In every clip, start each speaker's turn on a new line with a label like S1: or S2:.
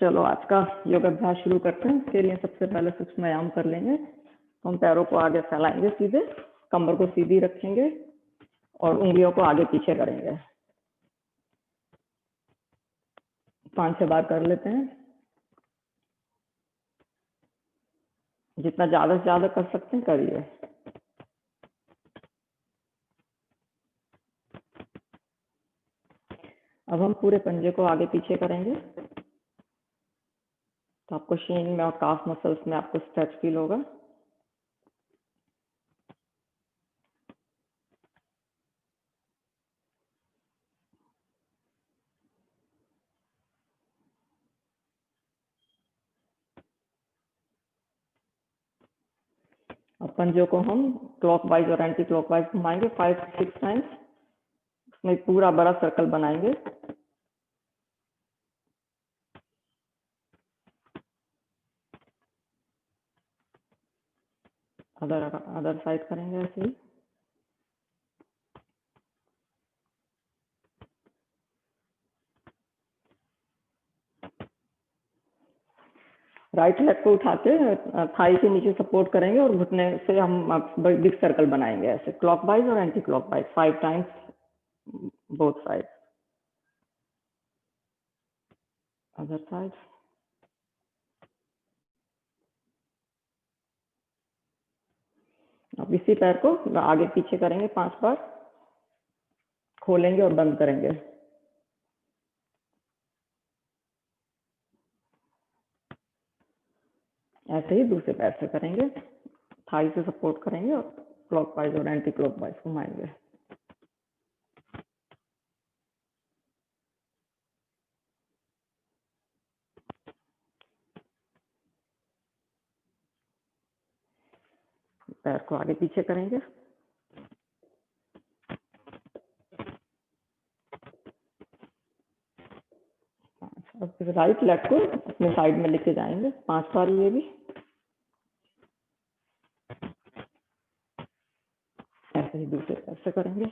S1: चलो आज का योग अभ्यास शुरू करते हैं। इसके लिए सबसे पहले सूक्ष्म व्यायाम कर लेंगे। तो हम पैरों को आगे फैलाएंगे, सीधे कमर को सीधी रखेंगे और उंगलियों को आगे पीछे करेंगे। 5-6 बार कर लेते हैं। जितना ज्यादा से ज्यादा कर सकते हैं करिए। अब हम पूरे पंजे को आगे पीछे करेंगे तो आपको शीन में और काफ मसल्स में आपको स्ट्रेच फील होगा। अब पंजों को हम क्लॉकवाइज और एंटी क्लॉकवाइज घुमाएंगे 5-6 टाइम्स। उसमें पूरा बड़ा सर्कल बनाएंगे। अदर साइड करेंगे ऐसे ही। राइट लेग को उठा के थाई के नीचे सपोर्ट करेंगे और घुटने से हम बिग सर्कल बनाएंगे ऐसे क्लॉकवाइज और anti clockwise 5 times both side. Other side. अब इसी पैर को आगे पीछे करेंगे 5 बार। खोलेंगे और बंद करेंगे। ऐसे ही दूसरे पैर से करेंगे। थाई से सपोर्ट करेंगे और क्लॉकवाइज और एंटी क्लॉकवाइज घुमाएंगे। पैर को आगे पीछे करेंगे। अब राइट लेग को अपने साइड में लेके जाएंगे 5 बार। ये भी ऐसे ही दूसरे पैर से करेंगे।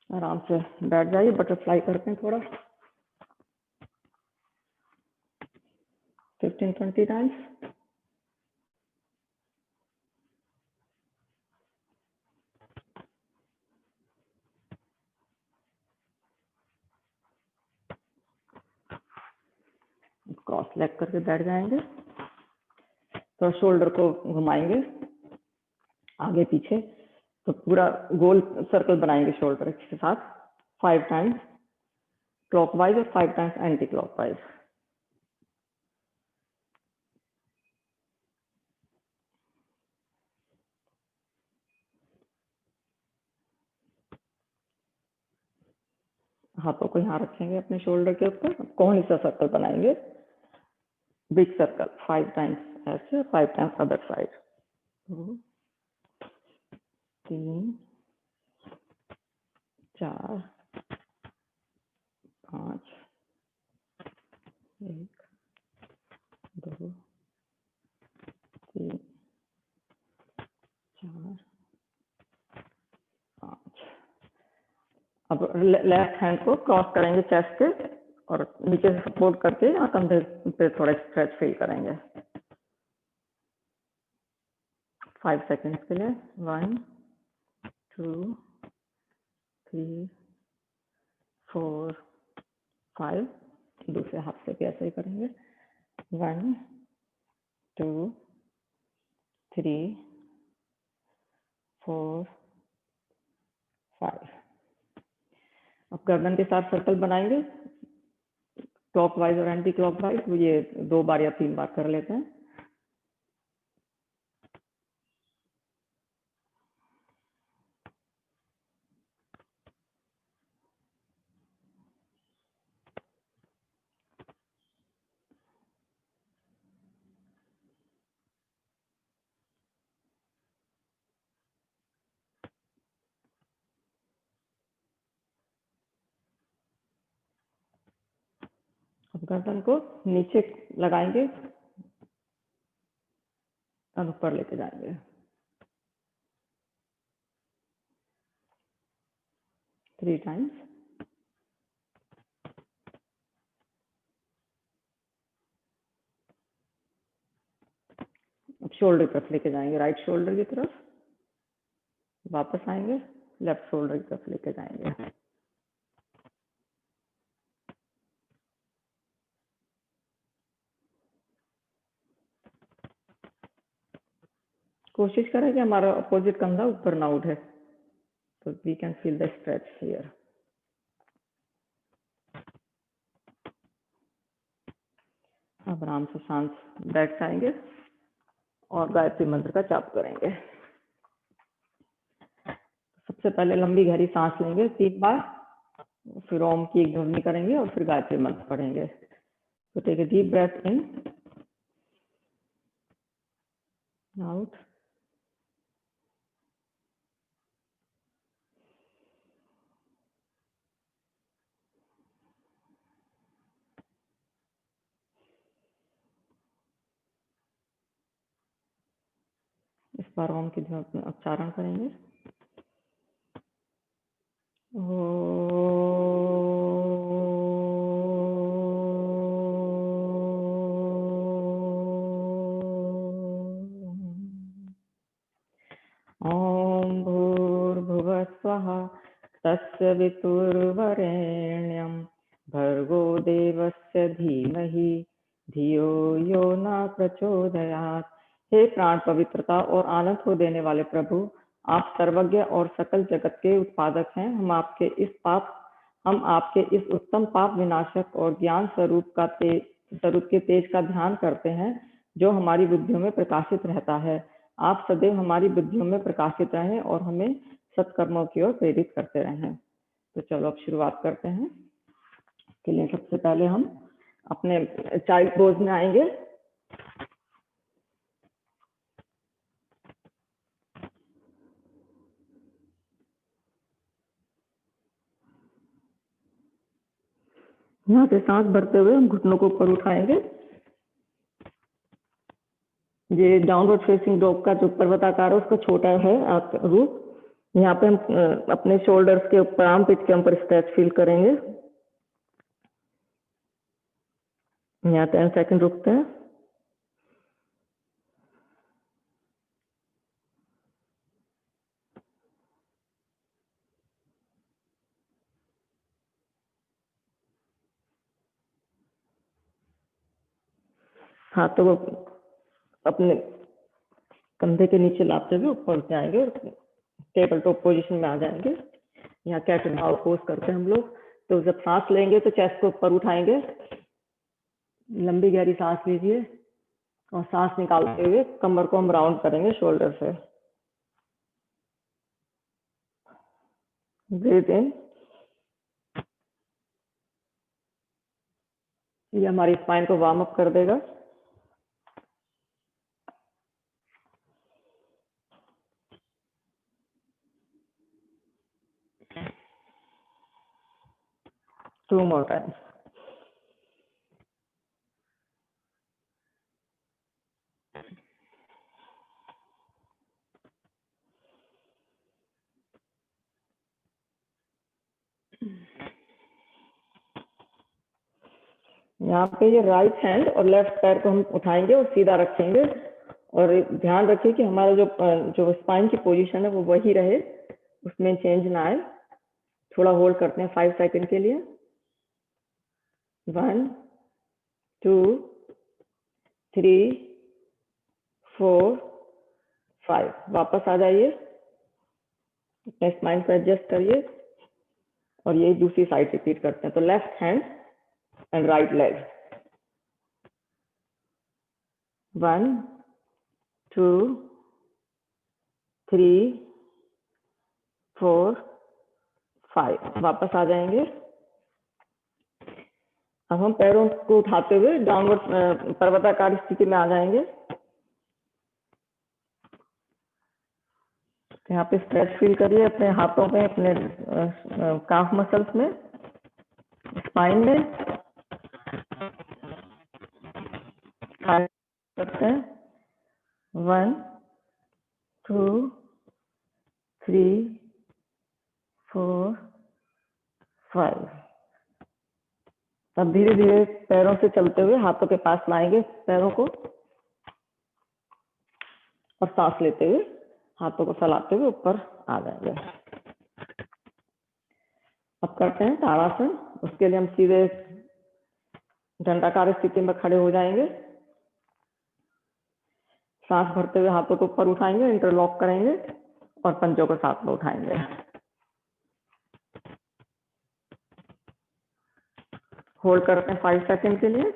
S1: आराम से बैठ जाइए। बटरफ्लाई करते हैं थोड़ा 15-20 टाइम्स। क्रॉस लेग करके बैठ जाएंगे। तो शोल्डर को घुमाएंगे आगे पीछे। तो पूरा गोल सर्कल बनाएंगे शोल्डर के साथ 5 टाइम्स क्लॉकवाइज और 5 टाइम्स एंटी क्लॉकवाइज। हाथों को यहाँ रखेंगे अपने शोल्डर के ऊपर। कौन सा सर्कल बनाएंगे? बिग सर्कल 5 टाइम्स ऐसे, 5 टाइम्स अदर साइड। 2 3 4 5 1 2 3 4 5। अब लेफ्ट हैंड को क्रॉस करेंगे चेस्ट पे और नीचे से सपोर्ट करके यहाँ कंधे पे थोड़ा स्ट्रेच फील करेंगे 5 सेकंड्स के लिए। 1 2 3 4 5। दूसरे हाथ से भी ऐसे ही करेंगे। 1 2 3 4 5। अब गर्दन के साथ सर्कल बनाएंगे क्लॉकवाइज और एंटी क्लॉकवाइज। ये 2 बार या 3 बार कर लेते हैं। अब गर्दन को नीचे लगाएंगे और ऊपर लेके जाएंगे। 3 times. अब शोल्डर की तरफ लेके जाएंगे, राइट शोल्डर की तरफ, वापस आएंगे, लेफ्ट शोल्डर की तरफ लेके जाएंगे। कोशिश करें कि हमारा अपोजिट कंधा ऊपर ना उठे, तो we can feel the stretch here. अब आराम से शांत बैठ जाएंगे और गायत्री मंत्र का जाप करेंगे। सबसे पहले लंबी गहरी सांस लेंगे 3 बार, फिर ओम की एक ध्वनि करेंगे और फिर गायत्री मंत्र पढ़ेंगे। तो take a deep breath in, out, इस बार ओम की ध्वनि उच्चारण करेंगे। ओम भूर्भुवः स्वः तस्य वितुर्वरेण्यं भर्गो देवस्य धीमहि धियो यो न प्रचोदयात्। हे प्राण पवित्रता और आनंद को देने वाले प्रभु, आप सर्वज्ञ और सकल जगत के उत्पादक हैं। हम आपके इस उत्तम पाप विनाशक और ज्ञान स्वरूप के तेज का ध्यान करते हैं, जो हमारी बुद्धियों में प्रकाशित रहता है। आप सदैव हमारी बुद्धियों में प्रकाशित रहें और हमें सत्कर्मों की ओर प्रेरित करते रहें। तो चलो अब शुरुआत करते हैं। के लिए सबसे पहले हम अपने चाइल्ड पोज में आएंगे। यहाँ से सांस भरते हुए हम घुटनों को ऊपर उठाएंगे। ये डाउनवर्ड फेसिंग डॉग का जो पर्वताकार है उसका छोटा है रूप। यहाँ पे हम अपने शोल्डर्स के ऊपर, आर्म पिट के ऊपर स्ट्रेच फील करेंगे। यहाँ 10 सेकंड रुकते हैं। हाथों को अपने कंधे के नीचे लाते हुए ऊपर जाएंगे और टेबल टॉप पोजीशन में आ जाएंगे। यहाँ कैट एंड माउस पोज करते हैं हम लोग। तो जब सांस लेंगे तो चेस्ट को ऊपर उठाएंगे, लंबी गहरी सांस लीजिए और सांस निकालते हुए कमर को हम राउंड करेंगे शोल्डर से। ब्रीथ इन, ये हमारी स्पाइन को वार्म अप कर देगा। Two more times. यहाँ पे ये राइट हैंड और लेफ्ट पैर को हम उठाएंगे और सीधा रखेंगे और ध्यान रखिए कि हमारा जो स्पाइन की पोजीशन है वो वही रहे, उसमें चेंज ना आए। थोड़ा होल्ड करते हैं 5 सेकंड के लिए। 1 2 3 4 5। वापस आ जाइए, अपने स्पाइन को एडजस्ट करिए और यही दूसरी साइड रिपीट करते हैं। तो left hand and right leg. 1 2 3 4 5। वापस आ जाएंगे। अब हम पैरों को उठाते हुए डाउनवर्ड पर्वताकार स्थिति में आ जाएंगे। यहाँ पे स्ट्रेच फील करिए अपने हाथों में, अपने काफ मसल्स में, स्पाइन में। करते हैं 1 2 3 4 5। तब धीरे धीरे पैरों से चलते हुए हाथों के पास लाएंगे पैरों को, और सांस लेते हुए हाथों को फैलाते हुए ऊपर आ जाएंगे। अब करते हैं ताड़ासन। उसके लिए हम सीधे दंडाकार स्थिति में खड़े हो जाएंगे। सांस भरते हुए हाथों को ऊपर उठाएंगे, इंटरलॉक करेंगे और पंजों को साथ में उठाएंगे। होल्ड करते हैं 5 सेकंड के लिए।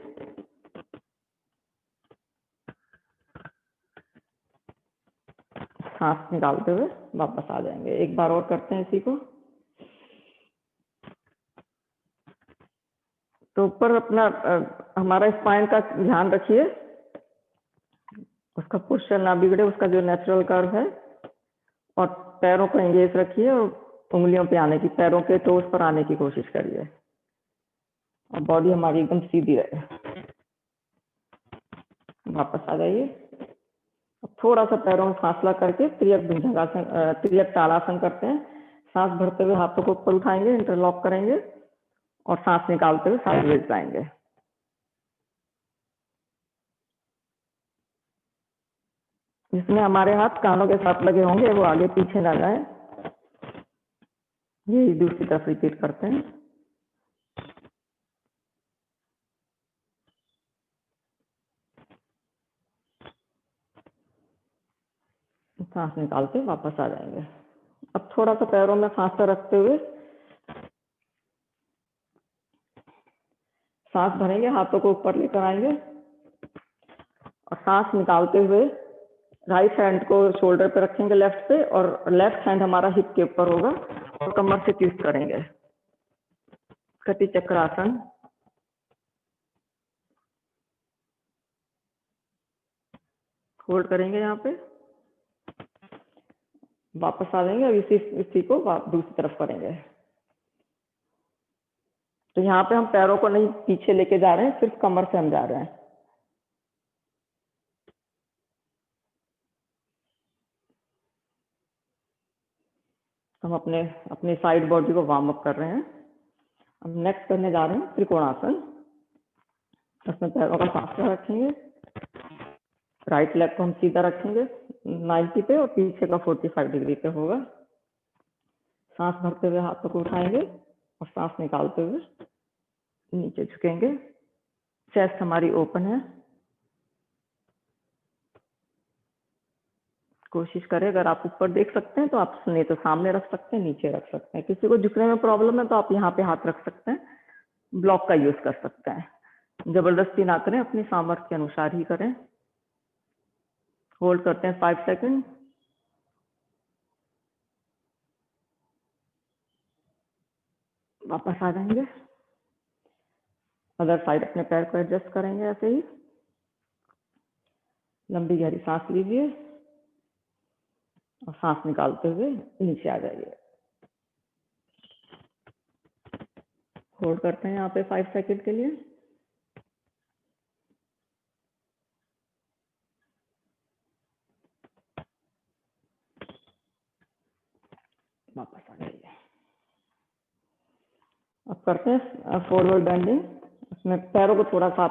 S1: सांस निकालते हुए वापस आ जाएंगे। एक बार और करते हैं इसी को। तो ऊपर अपना हमारा स्पाइन का ध्यान रखिए, उसका पोस्चर ना बिगड़े, उसका जो नेचुरल कर्व है। और पैरों को एंगेज रखिए और उंगलियों पे आने की, पैरों के टोस पर आने की कोशिश करिए, और बॉडी हमारी एकदम सीधी रहे। वापस आ जाइए। अब थोड़ा सा पैरों में फासला करके त्रियक भुजंगासन, त्रियक ताड़ासन करते हैं। सांस भरते हुए हाथों को ऊपर उठाएंगे, इंटरलॉक करेंगे और सांस निकालते हुए साइडवेज जाएंगे। जिसमें हमारे हाथ कानों के साथ लगे होंगे वो आगे पीछे ना जाए। यही दूसरी तरफ रिपीट करते हैं। सांस निकालते वापस आ जाएंगे। अब थोड़ा सा पैरों में फासला रखते हुए सांस भरेंगे, हाथों को ऊपर लेकर आएंगे और सांस निकालते हुए राइट हैंड को शोल्डर पे रखेंगे लेफ्ट पे, और लेफ्ट हैंड हमारा हिप के ऊपर होगा और कमर से ट्विस्ट करेंगे। कटी चक्रासन। होल्ड करेंगे यहाँ पे, वापस आ जाएंगे। अब इसी को दूसरी तरफ करेंगे। तो यहाँ पे हम पैरों को नहीं पीछे लेके जा रहे हैं, सिर्फ कमर से हम जा रहे हैं। हम अपने साइड बॉडी को वार्म अप कर रहे हैं। हम नेक्स्ट करने जा रहे हैं त्रिकोणासन। उसमें पैरों का फासला रखेंगे, राइट लेग को हम सीधा रखेंगे 90 पे और पीछे का 45 डिग्री पे होगा। सांस भरते हुए हाथों को उठाएंगे और सांस निकालते हुए नीचे झुकेंगे। चेस्ट हमारी ओपन है। कोशिश करें, अगर आप ऊपर देख सकते हैं तो आप नहीं तो सामने रख सकते हैं, नीचे रख सकते हैं। किसी को झुकने में प्रॉब्लम है तो आप यहाँ पे हाथ रख सकते हैं, ब्लॉक का यूज कर सकते हैं। जबरदस्ती ना करें, अपनी सामर्थ्य के अनुसार ही करें। होल्ड करते हैं 5 सेकंड। वापस आ जाएंगे। अदर साइड अपने पैर को एडजस्ट करेंगे ऐसे ही। लंबी गहरी सांस लीजिए और सांस निकालते हुए नीचे आ जाइए। होल्ड करते हैं यहाँ पे 5 सेकंड के लिए। वापस आ जाइए। अब करते हैं फॉरवर्ड बेंडिंग। उसमें पैरों को थोड़ा सा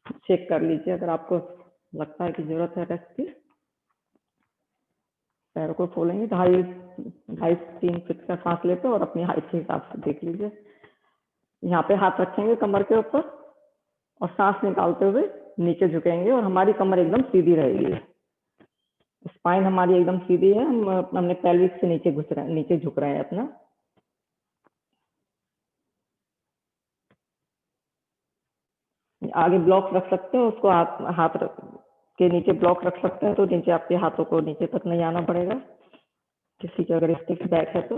S1: चेक कर लीजिए, अगर आपको लगता है कि जरूरत है रेस्ट की। पैरों को खोलेंगे, 2.5-3 फीट का सांस लेते और अपनी हाइट के हिसाब से देख लीजिए। यहाँ पे हाथ रखेंगे कमर के ऊपर और सांस निकालते हुए नीचे झुकेंगे और हमारी कमर एकदम सीधी रहेगी। स्पाइन हमारी एकदम सीधी है। हम अपने पेल्विक से नीचे झुक रहे हैं अपना। आगे ब्लॉक रख सकते हैं, उसको हाथ के नीचे ब्लॉक रख सकते हैं, तो नीचे आपके हाथों को नीचे तक नहीं आना पड़ेगा। किसी के अगर स्टिक बैक है तो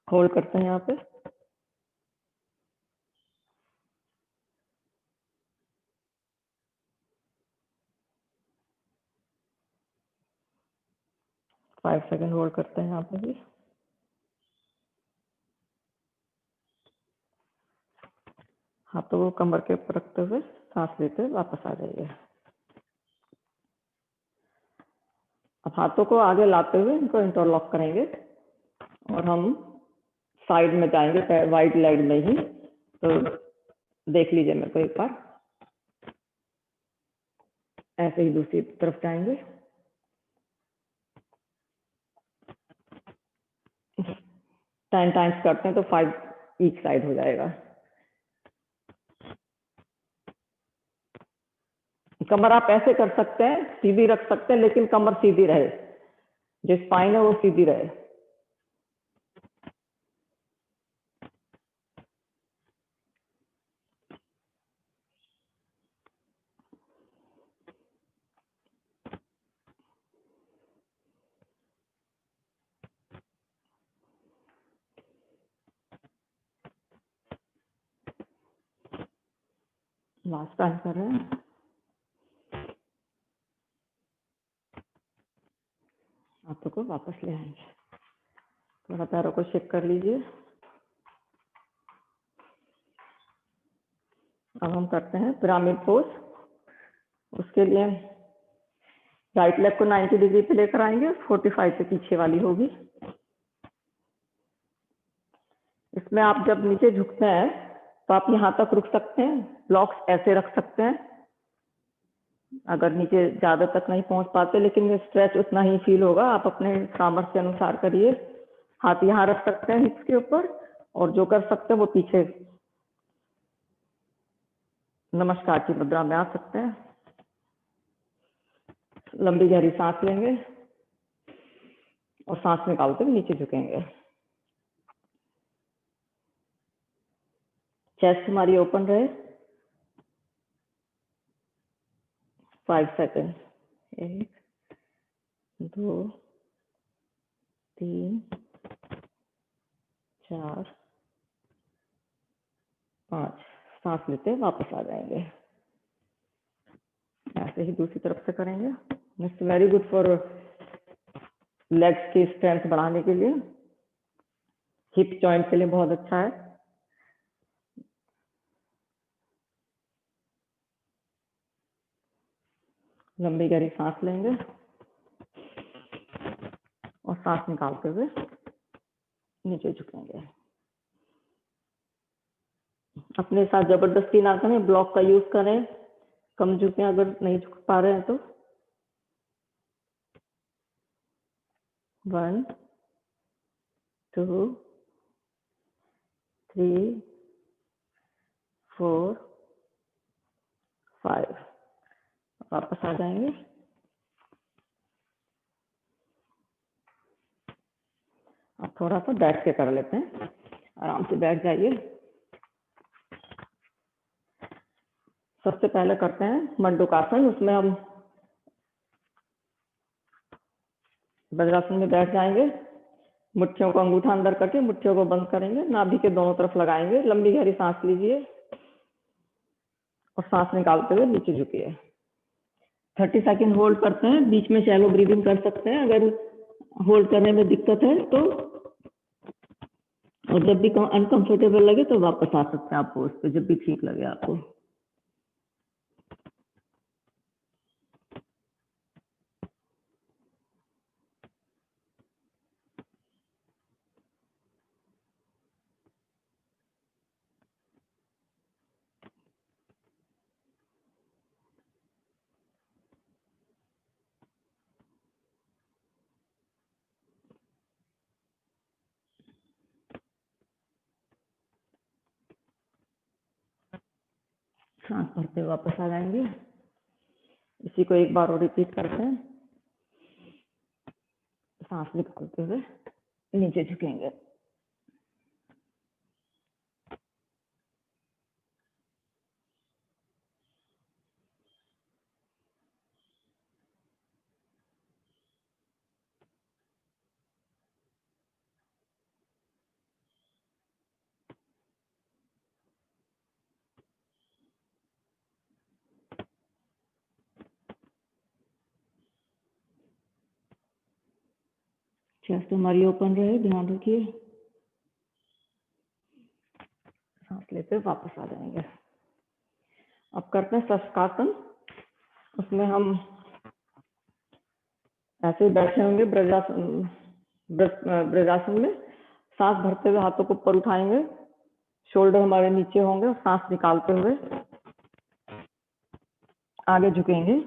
S1: होल्ड करते हैं यहाँ पे। फाइव सेकंड होल्ड करते हैं यहाँ पे भी। हाथों को कमर के ऊपर रखते हुए सांस लेते हुए वापस आ जाइए। अब हाथों को आगे लाते हुए इनको इंटरलॉक करेंगे और हम साइड में जाएंगे, वाइड लेग में ही। तो देख लीजिए मेरे को एक बार, ऐसे ही दूसरी तरफ जाएंगे। 10 टाइम्स करते हैं तो 5 ईच साइड हो जाएगा। कमर आप ऐसे कर सकते हैं, सीधी रख सकते हैं, लेकिन कमर सीधी रहे, जो स्पाइन है वो सीधी रहे। लास्ट टाइम कर रहे हैं। हाथों को वापस ले आएंगे, थोड़ा पैरों को शेक कर लीजिए। अब हम करते हैं पिरामिड पोज। उसके लिए राइट लेग को 90 डिग्री पे लेकर आएंगे, 45 पे पीछे वाली होगी। इसमें आप जब नीचे झुकते हैं तो आप यहाँ तक रुक सकते हैं, ब्लॉक्स ऐसे रख सकते हैं अगर नीचे ज्यादा तक नहीं पहुंच पाते, लेकिन स्ट्रेच उतना ही फील होगा। आप अपने सामर्थ्य अनुसार करिए। हाथ यहाँ रख सकते हैं हिप्स के ऊपर, और जो कर सकते हैं वो पीछे नमस्कार की मुद्रा में आ सकते हैं। लंबी गहरी सांस लेंगे और सांस निकालते हुए नीचे झुकेंगे। चेस्ट हमारी ओपन रहे। 5 सेकेंड। 1 2 3 4 5। सांस लेते वापस आ जाएंगे। ऐसे ही दूसरी तरफ से करेंगे। It's very good for legs की स्ट्रेंथ बढ़ाने के लिए, हिप जॉइंट के लिए बहुत अच्छा है। लंबी गहरी सांस लेंगे और सांस निकालते हुए नीचे झुकेंगे। अपने साथ जबरदस्ती ना करें, ब्लॉक का यूज करें। कम झुके अगर नहीं झुक पा रहे हैं तो। 1 2 3 4 5। वापस आ जाएंगे। अब थोड़ा सा बैठ के कर लेते हैं। आराम से बैठ जाइए। सबसे पहले करते हैं मंडूकासन। उसमें हम वज्रासन में बैठ जाएंगे। मुट्ठियों को अंगूठा अंदर करके मुट्ठियों को बंद करेंगे, नाभि के दोनों तरफ लगाएंगे। लंबी गहरी सांस लीजिए और सांस निकालते हुए नीचे झुकिए। 30 सेकंड होल्ड करते हैं। बीच में शैलो ब्रीदिंग कर सकते हैं अगर होल्ड करने में दिक्कत है तो, और जब भी अनकंफर्टेबल लगे तो वापस आ सकते हैं आप पोज पे, जब भी ठीक लगे आपको। सांस भरते हुए वापस आ जाएंगे। इसी को एक बार और रिपीट करते हैं। सांस निकालते हुए नीचे झुकेंगे। चेस्ट हमारी ओपन रहे, ध्यान रखिए। सांस लेते हुए वापस आ जाएंगे। अब करते हैं शशकासन। उसमें हम ऐसे बैठे होंगे ब्रजासन में। सांस भरते हुए हाथों को ऊपर उठाएंगे, शोल्डर हमारे नीचे होंगे और सांस निकालते हुए आगे झुकेंगे।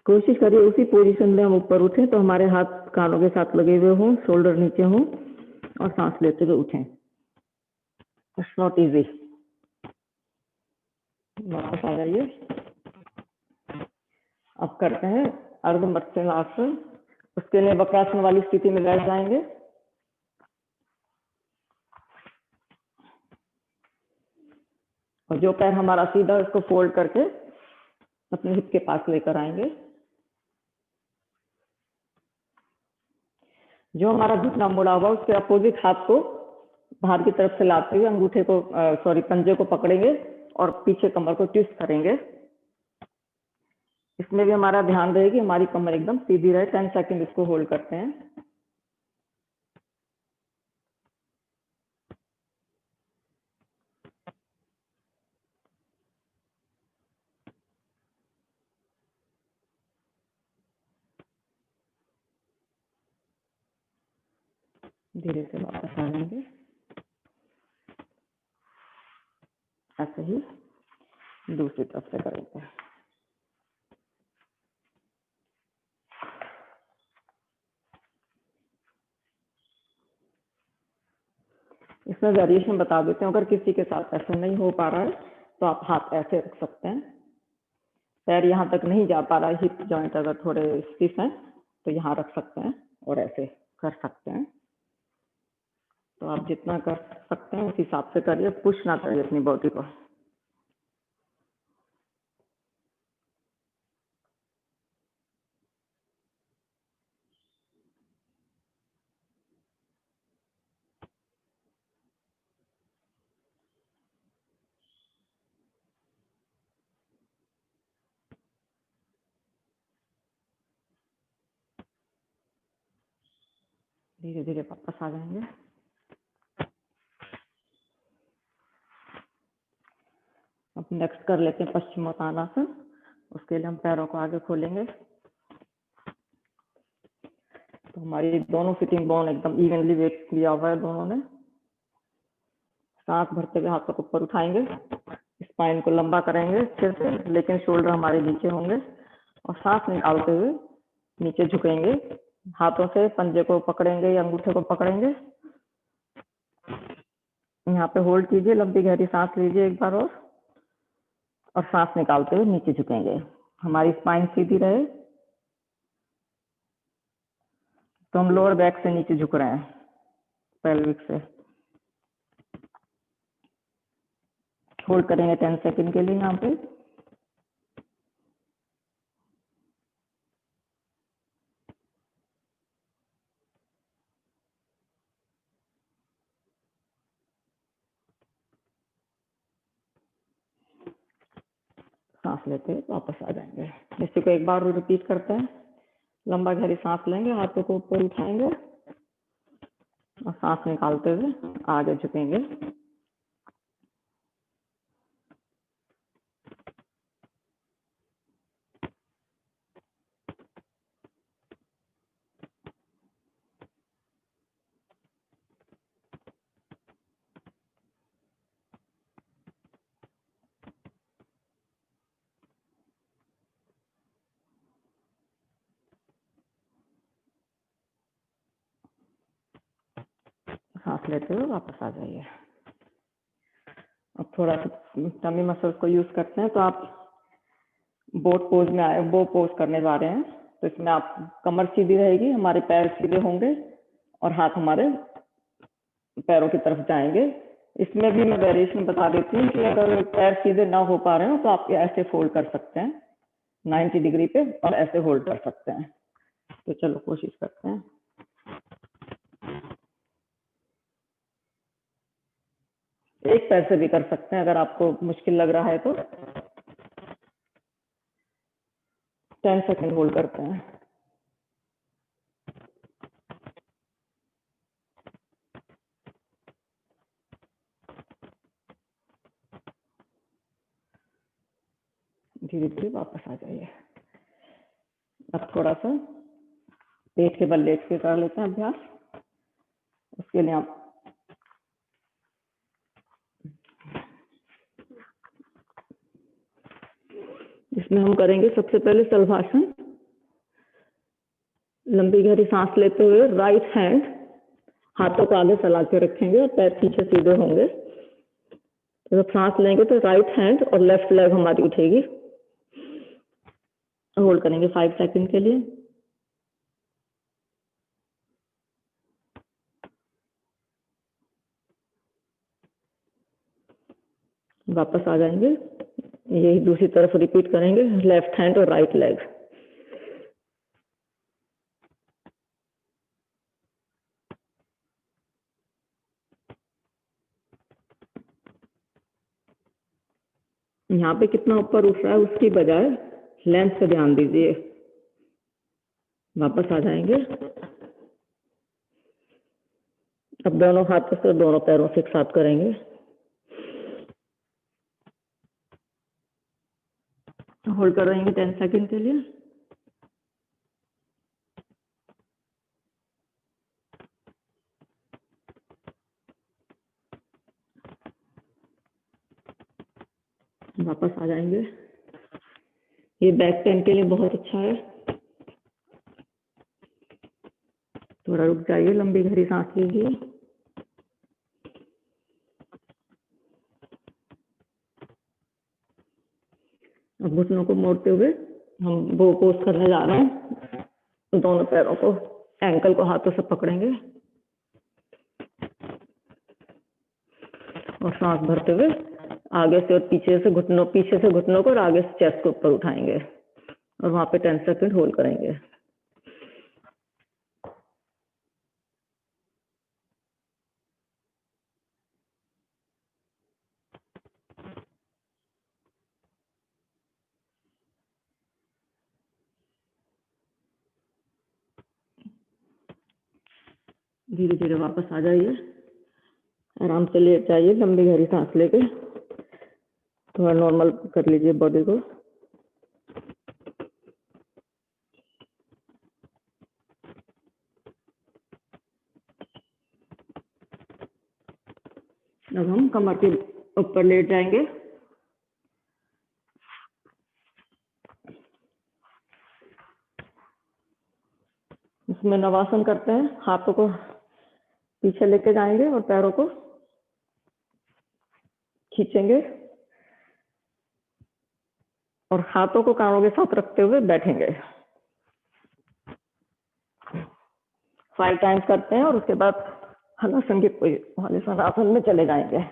S1: कोशिश करिए उसी पोजीशन में हम ऊपर उठें तो हमारे हाथ कानों के साथ लगे हुए हों, शोल्डर नीचे हों और सांस लेते हुए उठें। It's not easy. वापस आ जाइए। अब करते हैं अर्ध मत्स्यासन। उसके लिए वक्रासन वाली स्थिति में बैठ जाएंगे। और जो पैर हमारा सीधा उसको फोल्ड करके अपने हिप के पास लेकर आएंगे। जो हमारा घुटना मुड़ा हुआ उसके अपोजिट हाथ को बाहर की तरफ से लाते हुए अंगूठे को पंजे को पकड़ेंगे और पीछे कमर को ट्विस्ट करेंगे। इसमें भी हमारा ध्यान रहेगी हमारी कमर एकदम सीधी रहे। 10 सेकंड इसको होल्ड करते हैं। धीरे से वापस आ जाएंगे। ऐसे ही दूसरी तरफ से करेंगे। इसमें वेरिएशन बता देते हैं। अगर किसी के साथ ऐसा नहीं हो पा रहा है तो आप हाथ ऐसे रख सकते हैं। पैर यहाँ तक नहीं जा पा रहा है, हिप जॉइंट अगर थोड़े स्टिफ हैं तो यहाँ रख सकते हैं और ऐसे कर सकते हैं। तो आप जितना कर सकते हैं उस हिसाब से करिए, पुश ना करिए अपनी बॉडी को। धीरे धीरे वापस आ जाएंगे। अब नेक्स्ट कर लेते हैं पश्चिमोत्तानासन। उसके लिए हम पैरों को आगे खोलेंगे तो हमारी दोनों सिटिंग बोन एकदम इवनली वेट लिया हुआ है दोनों ने। सांस भरते हुए हाथों को ऊपर उठाएंगे, स्पाइन को लंबा करेंगे अच्छे से, लेकिन शोल्डर हमारे नीचे होंगे और सांस निकालते हुए नीचे झुकेंगे। हाथों से पंजे को पकड़ेंगे या अंगूठे को पकड़ेंगे। यहाँ पे होल्ड कीजिए, लंबी गहरी सांस लीजिए एक बार और सांस निकालते हुए नीचे झुकेंगे। हमारी स्पाइन सीधी रहे तो हम लोअर बैक से नीचे झुक रहे हैं, पेल्विक से। होल्ड करेंगे 10 सेकंड के लिए यहाँ पे। सांस लेते हुए वापस आ जाएंगे। इसी को एक बार रिपीट करते हैं। लंबा गहरी सांस लेंगे, हाथों को ऊपर उठाएंगे और सांस निकालते हुए आगे झुकेंगे। सांस लेते हुए वापस आ जाइए। अब थोड़ा सा टमी मसल्स को यूज करते हैं। तो आप बोट पोज में आए, बो पोज करने जा रहे हैं तो इसमें आप कमर सीधी रहेगी, हमारे पैर सीधे होंगे और हाथ हमारे पैरों की तरफ जाएंगे। इसमें भी मैं वेरिएशन बता देती हूँ कि अगर पैर सीधे ना हो पा रहे हो तो आप ऐसे फोल्ड कर सकते हैं 90 डिग्री पे और ऐसे होल्ड कर सकते हैं। तो चलो कोशिश करते हैं। एक पैर से भी कर सकते हैं अगर आपको मुश्किल लग रहा है तो। 10 सेकंड होल्ड करते हैं। धीरे धीरे वापस आ जाइए। अब थोड़ा सा पेट के बल लेट के कर लेते हैं अभ्यास। उसके लिए आप इसमें हम करेंगे सबसे पहले शलभासन। लंबी गहरी सांस लेते हुए राइट हैंड हाथों को आगे फैला के रखेंगे और पैर पीछे सीधे होंगे। तो जब सांस लेंगे तो राइट हैंड और लेफ्ट लेग हमारी उठेगी। होल्ड करेंगे 5 सेकंड के लिए। वापस आ जाएंगे। यही दूसरी तरफ रिपीट करेंगे, लेफ्ट हैंड और राइट लेग। यहाँ पे कितना ऊपर उठ रहा है उसकी बजाय लेंथ पे ध्यान दीजिए। वापस आ जाएंगे। अब दोनों हाथों से दोनों पैरों से एक साथ करेंगे। होल्ड करेंगे 10 सेकंड के लिए। वापस आ जाएंगे। ये बैक पेन के लिए बहुत अच्छा है। थोड़ा रुक जाइए, लंबी गहरी सांस लीजिए। अब घुटनों को मोड़ते हुए हम वो पोज करने जा रहे हैं। तो दोनों पैरों को, एंकल को हाथों से पकड़ेंगे और सांस भरते हुए आगे से और पीछे से घुटनों को और आगे से चेस्ट को ऊपर उठाएंगे और वहां पे 10 सेकंड होल्ड करेंगे। धीरे धीरे वापस आ जाइए। आराम से लेट जाइए, लंबी गहरी सांस लेके थोड़ा नॉर्मल कर लीजिए बॉडी को। अब हम कमर के ऊपर लेट जाएंगे। इसमें नवासन करते हैं। हाथों को पीछे लेके जाएंगे और पैरों को खींचेंगे और हाथों को कानों के साथ रखते हुए बैठेंगे। 5 टाइम्स करते हैं और उसके बाद हलासन के हलासन आसन में चले जाएंगे।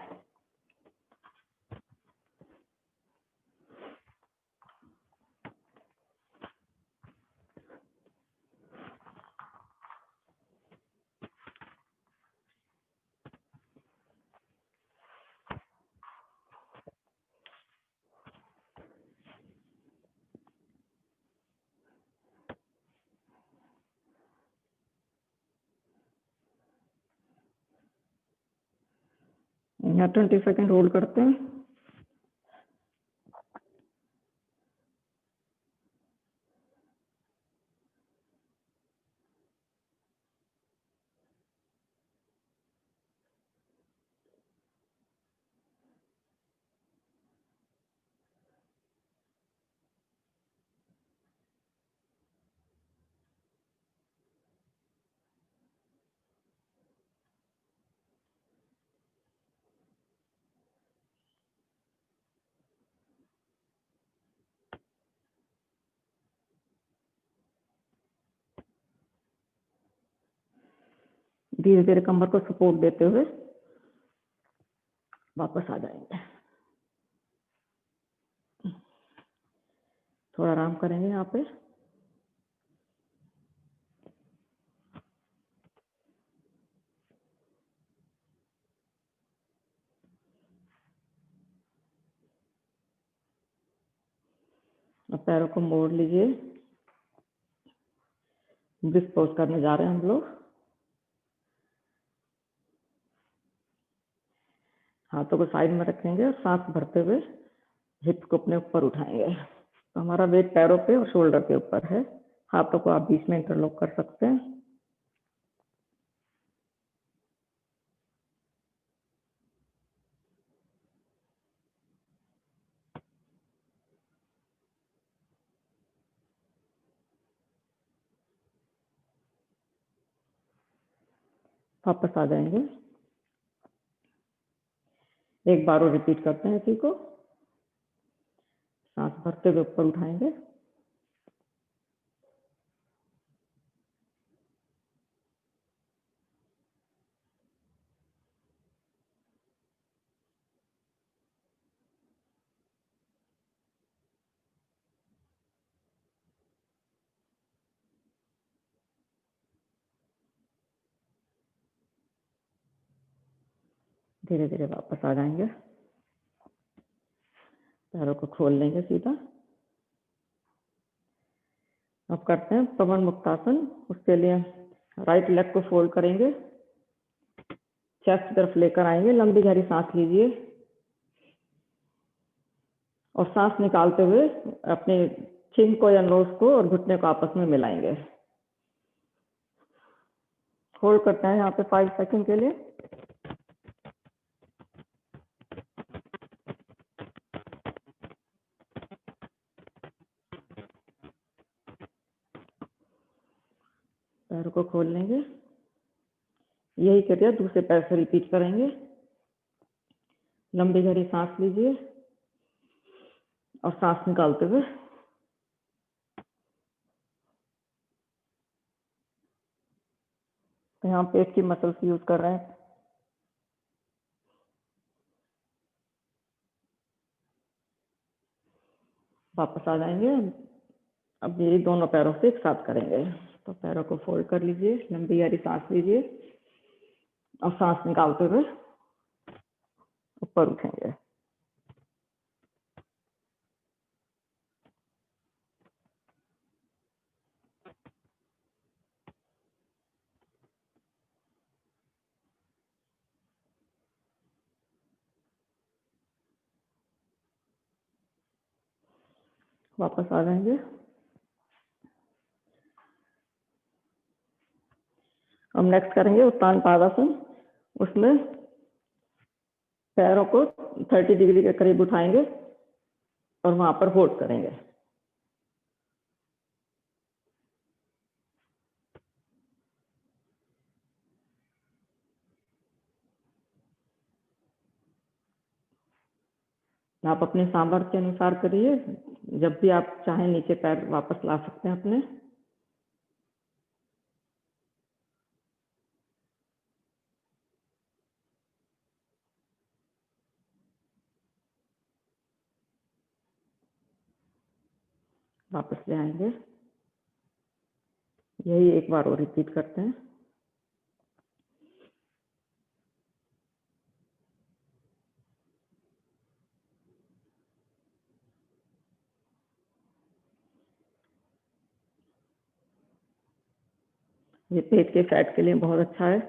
S1: यहाँ 20 सेकंड होल्ड करते हैं। धीरे धीरे कमर को सपोर्ट देते हुए वापस आ जाएंगे। थोड़ा आराम करेंगे यहाँ पे। अब पैरों को मोड़ लीजिए। ब्रिस्क पोज करने जा रहे हैं हम लोग। हाथों को साइड में रखेंगे और सांस भरते हुए हिप को अपने ऊपर उठाएंगे। तो हमारा वेट पैरों पे और शोल्डर के ऊपर है। हाथों को आप बीच में इंटरलॉक कर सकते हैं। वापस आ जाएंगे। एक बार और रिपीट करते हैं इसी को। सांस भरते हुए ऊपर उठाएंगे, धीरे धीरे वापस आ जाएंगे। पैरों को खोल लेंगे सीधा। अब करते हैं पवन मुक्तासन। उसके लिए राइट लेग को फोल्ड करेंगे, चेस्ट की तरफ लेकर आएंगे, लंबी गहरी सांस लीजिए और सांस निकालते हुए अपने चिन को या नोज को और घुटने को आपस में मिलाएंगे। होल्ड करते हैं यहाँ पे 5 सेकंड के लिए। पैरों को खोल लेंगे। यही क्रिया दूसरे पैर से रिपीट करेंगे। लंबी गहरी सांस लीजिए और सांस निकालते हुए यहाँ पेट की मसल्स यूज कर रहे हैं। वापस आ जाएंगे। अब ये दोनों पैरों से एक साथ करेंगे। तो पैरों को फोल्ड कर लीजिए, लंबी गहरी सांस लीजिए और सांस निकालते हुए ऊपर उठेंगे। वापस आ जाएंगे। अब नेक्स्ट करेंगे उत्तान पादासन। उसमें पैरों को 30 डिग्री के करीब उठाएंगे और वहां पर होल्ड करेंगे। आप अपने सामर्थ्य के अनुसार करिए। जब भी आप चाहें नीचे पैर वापस ला सकते हैं अपने। वापस ले आएंगे। यही एक बार और रिपीट करते हैं। ये पेट के फैट के लिए बहुत अच्छा है,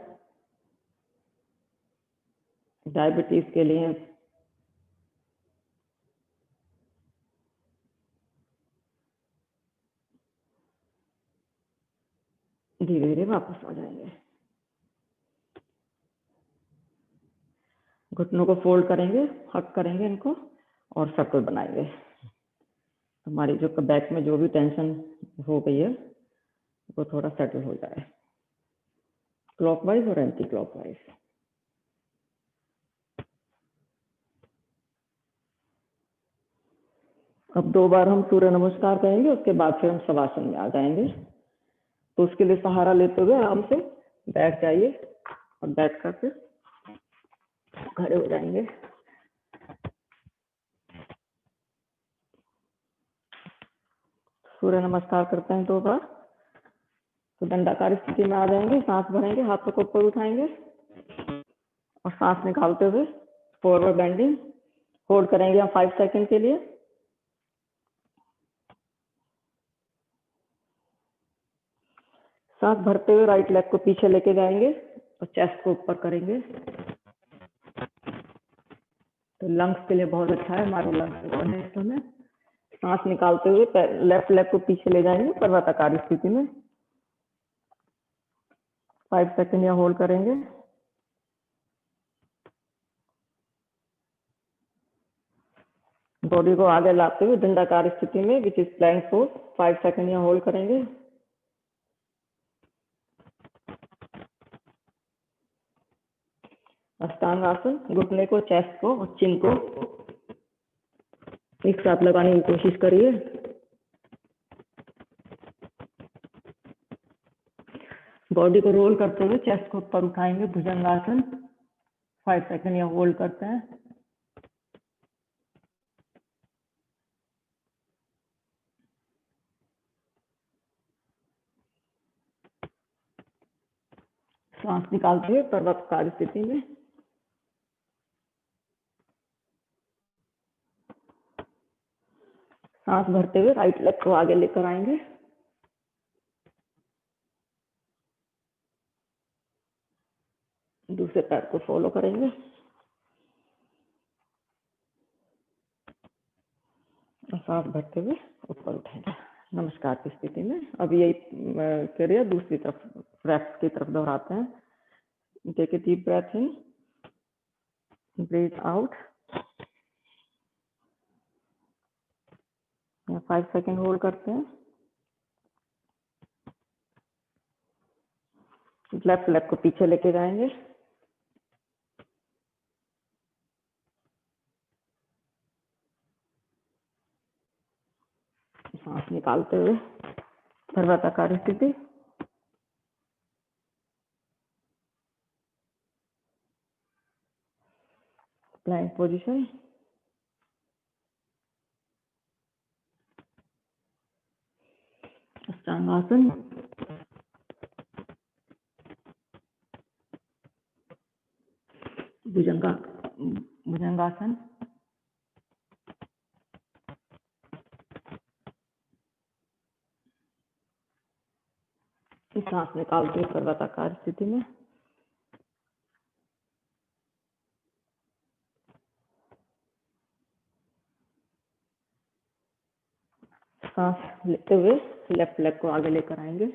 S1: डायबिटीज के लिए। धीरे धीरे वापस आ जाएंगे। घुटनों को फोल्ड करेंगे, हक करेंगे इनको और सर्कल बनाएंगे। हमारी जो बैक में जो भी टेंशन हो गई है वो थोड़ा सेटल हो जाए। क्लॉकवाइज और एंटी क्लॉकवाइज। अब 2 बार हम सूर्य नमस्कार करेंगे, उसके बाद फिर हम शवासन में आ जाएंगे। तो उसके लिए सहारा लेते हुए आराम से बैठ जाइए और बैठ कर फिर खड़े हो जाएंगे। सूर्य नमस्कार करते हैं 2 बार। तो दंडाकार स्थिति में आ जाएंगे, सांस भरेंगे, हाथों को ऊपर उठाएंगे और सांस निकालते हुए फॉरवर्ड बेंडिंग होल्ड करेंगे हम 5 सेकंड के लिए। सांस भरते हुए राइट लेग को पीछे लेके जाएंगे और चेस्ट को ऊपर करेंगे। तो लंग्स के लिए बहुत अच्छा है, हमारे लंग्स में। सांस निकालते हुए लेफ्ट लेग को पीछे ले जाएंगे पर्वताकार स्थिति में। 5 सेकंड या होल्ड करेंगे। बॉडी को आगे लाते हुए दंडाकार स्थिति में which is plank pose. 5 second या होल्ड करेंगे। अष्टांग आसन, घुटने को, चेस्ट को और चिन को एक साथ लगाने की कोशिश करिए। बॉडी को रोल करते हुए चेस्ट को ऊपर उठाएंगे, भुजंगासन। 5 सेकंड या होल्ड करते हैं। सांस निकालते हुए पर्वताकार स्थिति में। सांस भरते हुए राइट लेग को आगे लेकर आएंगे। दूसरे पैर को फॉलो करेंगे। सांस भरते हुए ऊपर उठाएंगे नमस्कार की स्थिति में। अब यही क्रिया दूसरी तरफ ब्रेथ की तरफ दोहराते हैं। Take a deep breath in, breathe out. 5 second hold करते हैं। लेफ्ट लेग को पीछे लेके जाएंगे। सांस निकालते हुए पर्वताकार स्थिति। Plank position. अष्टांग आसन। भुजंगासन। सांस निकालते हुए पर्वताकार स्थिति में। सांस लेते हुए लेफ्ट लेग को आगे लेकर आएंगे।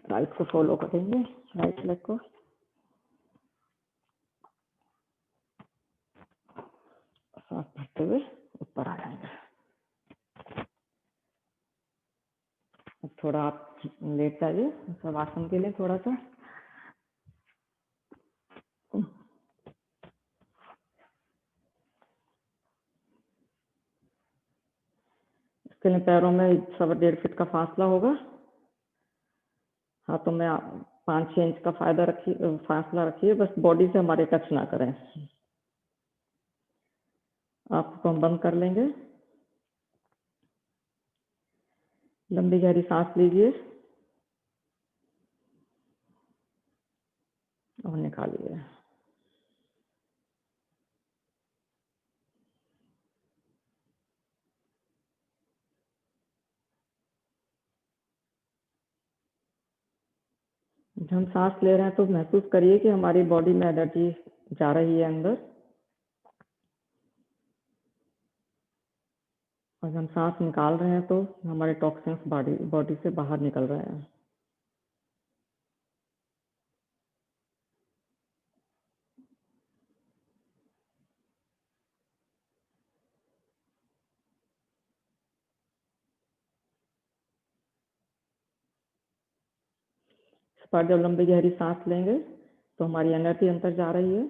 S1: राइट को फॉलो करेंगे, राइट लेग को। सांस भरते हुए ऊपर आ जाएंगे। अब थोड़ा आप लेट जाइए शवासन के लिए थोड़ा सा। इसके लिए पैरों में 1.5 फीट का फासला होगा। हाथों में 5-6 इंच का फासला रखिए, बस बॉडी से हमारे टच ना करें। आपको हम बंद कर लेंगे। लंबी गहरी सांस लीजिए और निकालिए। जब हम सांस ले रहे हैं तो महसूस करिए कि हमारी बॉडी में एनर्जी जा रही है अंदर, और जब हम सांस निकाल रहे हैं तो हमारे टॉक्सिन्स बॉडी से बाहर निकल रहे हैं। इस बार जब लंबी गहरी सांस लेंगे तो हमारी एनर्जी अंदर जा रही है,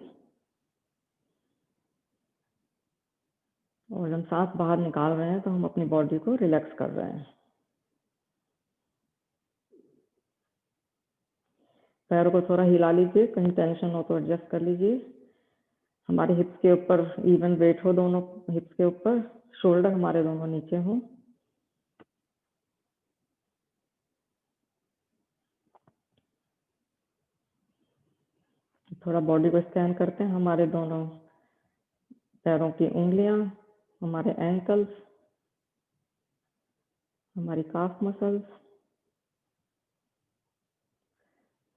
S1: और जब हम सांस बाहर निकाल रहे हैं तो हम अपनी बॉडी को रिलैक्स कर रहे हैं। पैरों को थोड़ा हिला लीजिए, कहीं टेंशन हो तो एडजस्ट कर लीजिए। हमारे हिप्स के ऊपर इवन वेट हो, दोनों हिप्स के ऊपर। शोल्डर हमारे दोनों नीचे हों। थोड़ा बॉडी को स्कैन करते हैं। हमारे दोनों पैरों की उंगलियां, हमारे एंकल्स, हमारी काफ मसल्स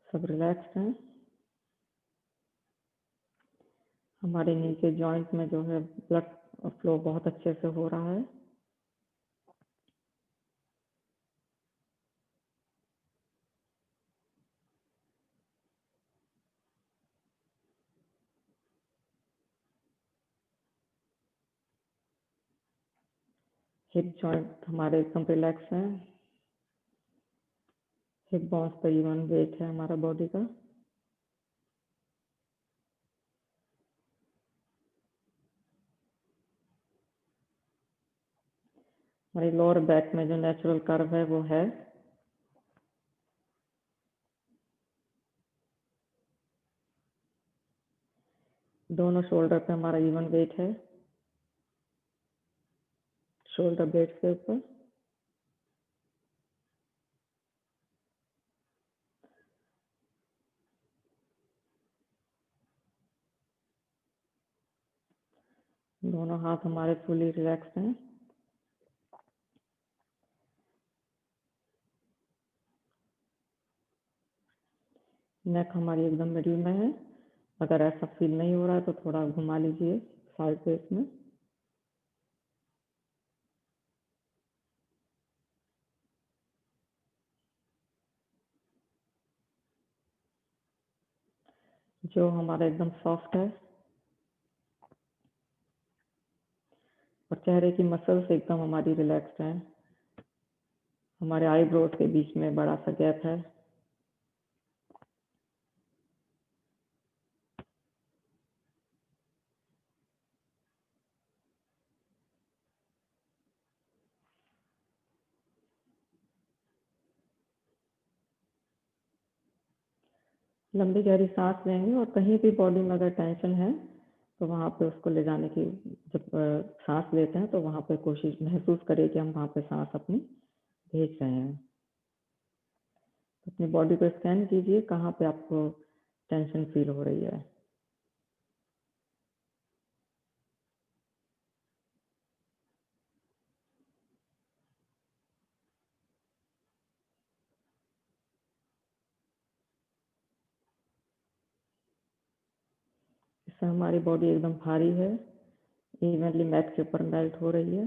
S1: सब रिलैक्स हैं। हमारे नीचे जॉइंट में जो है ब्लड फ्लो बहुत अच्छे से हो रहा है। हिप जॉइंट हमारे एकदम रिलैक्स हैं। हिप बोन्स पर इवन वेट है हमारा बॉडी का। हमारी लोअर बैक में जो नेचुरल कर्व है वो है। दोनों शोल्डर पे हमारा इवन वेट है, शोल्डर ब्लेड्स के ऊपर। दोनों हाथ हमारे फुली रिलैक्स हैं। नेक हमारी एकदम मिडिल में है। अगर ऐसा फील नहीं हो रहा है तो थोड़ा घुमा लीजिए साइड फेस में। जो हमारा एकदम सॉफ्ट है और चेहरे की मसल्स एकदम हमारी रिलैक्स्ड हैं। हमारे आईब्रोज के बीच में बड़ा सा गैप है। लंबी गहरी सांस लेंगे और कहीं भी बॉडी में अगर टेंशन है तो वहाँ पे उसको ले जाने की, जब सांस लेते हैं तो वहाँ पे कोशिश महसूस करें कि हम वहाँ पे सांस अपनी भेज रहे हैं। अपनी बॉडी को स्कैन कीजिए कहाँ पे आपको टेंशन फील हो रही है। इससे हमारी बॉडी एकदम भारी है, इवनली मैट के ऊपर मेल्ट हो रही है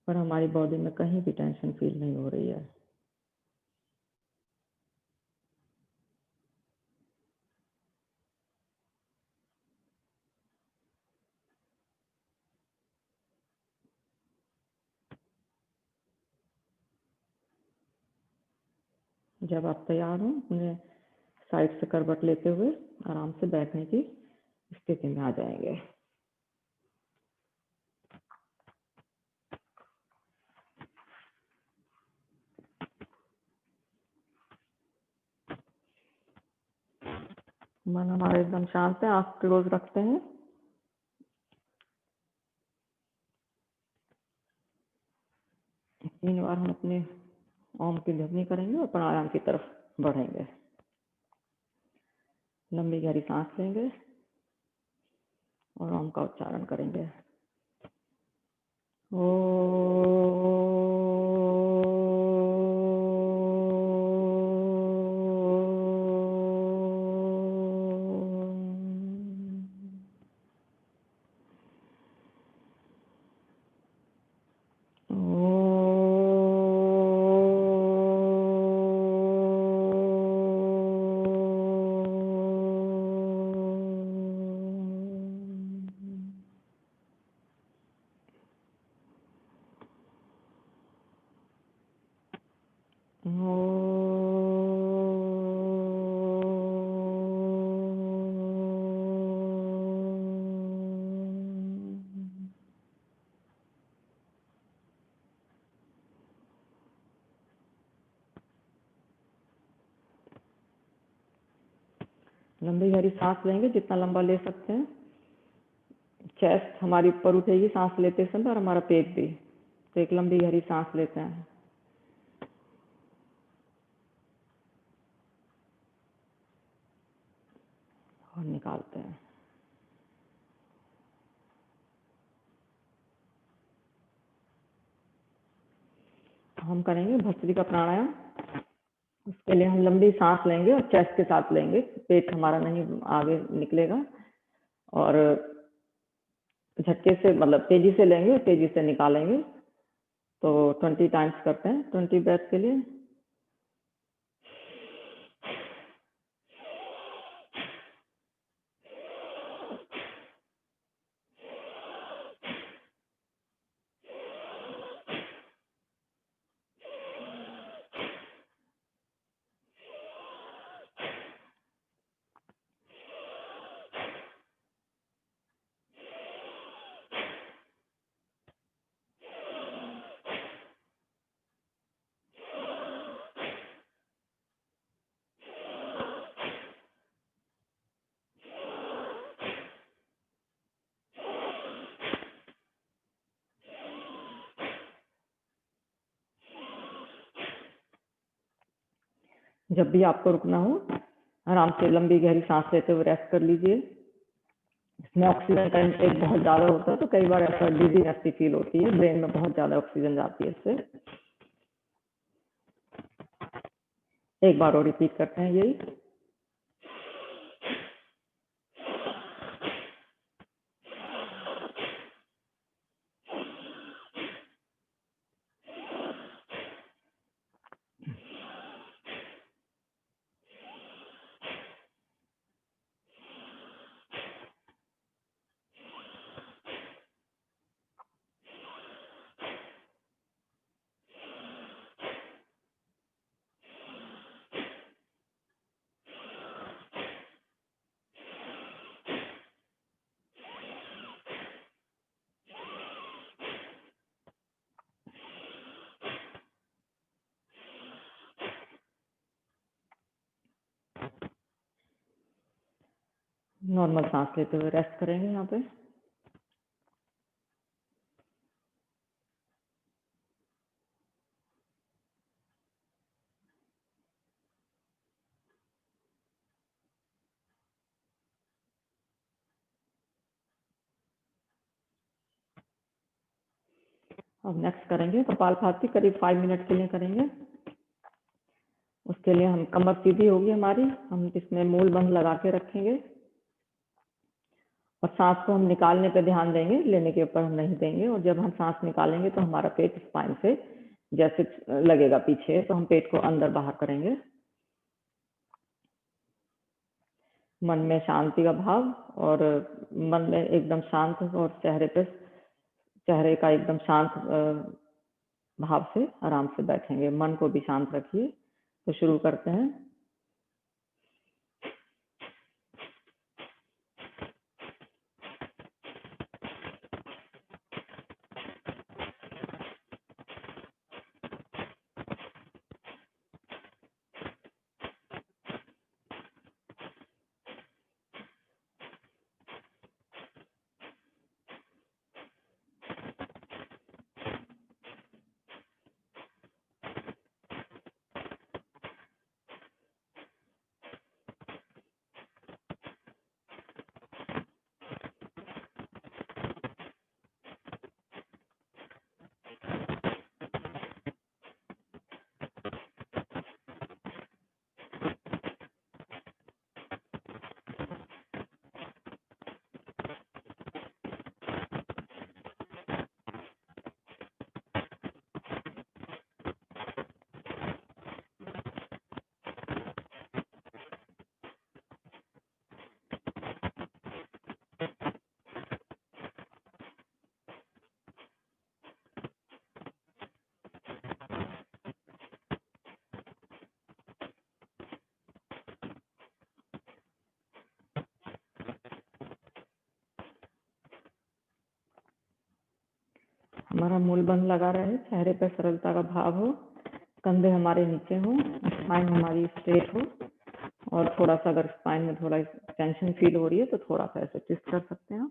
S1: और हमारी बॉडी में कहीं भी टेंशन फील नहीं हो रही है। जब आप तैयार हो उन्हें साइड से करवट लेते हुए आराम से बैठने की स्थिति में आ जाएंगे। मन हमारा एकदम शांत है, आँख क्लोज रखते हैं। तीन बार हम अपने ओम की ध्वनि करेंगे और प्राणायाम की तरफ बढ़ेंगे। लंबी गहरी सांस लेंगे और ओम का उच्चारण करेंगे। लंबी गहरी सांस लेंगे, जितना लंबा ले सकते हैं। चेस्ट हमारी ऊपर उठेगी सांस लेते समय और हमारा पेट भी। तो एक लंबी गहरी सांस लेते हैं और निकालते हैं। हम करेंगे भस्त्रिका प्राणायाम। उसके लिए हम लंबी सांस लेंगे और चेस्ट के साथ लेंगे, पेट हमारा नहीं आगे निकलेगा, और झटके से मतलब तेजी से लेंगे और तेजी से निकालेंगे। तो 20 टाइम्स करते हैं, 20 ब्रेथ के लिए। जब भी आपको रुकना हो, आराम से लंबी गहरी सांस लेते हुए रेस्ट कर लीजिए। इसमें ऑक्सीजन का इनटेक बहुत ज़्यादा होता है, तो कई बार ऐसा डिजीनेस की फील होती है, ब्रेन में बहुत ज़्यादा ऑक्सीजन जाती है इससे। एक बार और रिपीट करते हैं यही। नॉर्मल सांस लेते हुए रेस्ट करेंगे यहाँ पे। अब नेक्स्ट करेंगे कपालभाति, करीब 5 मिनट के लिए करेंगे। उसके लिए हम कमर सीधी होगी हमारी, हम इसमें मूल बंध लगा के रखेंगे और सांस को हम निकालने पे ध्यान देंगे, लेने के ऊपर हम नहीं देंगे। और जब हम सांस निकालेंगे तो हमारा पेट स्पाइन से जैसे लगेगा पीछे, तो हम पेट को अंदर बाहर करेंगे। मन में शांति का भाव, और मन में एकदम शांत, और चेहरे का एकदम शांत भाव से आराम से बैठेंगे। मन को भी शांत रखिए। तो शुरू करते हैं। हमारा मूल बंध लगा रहे, चेहरे पर सरलता का भाव हो, कंधे हमारे नीचे हो, स्पाइन हमारी स्ट्रेट हो, और थोड़ा सा अगर स्पाइन में थोड़ा टेंशन फील हो रही है तो थोड़ा सा ऐसे ट्विस्ट कर सकते हैं।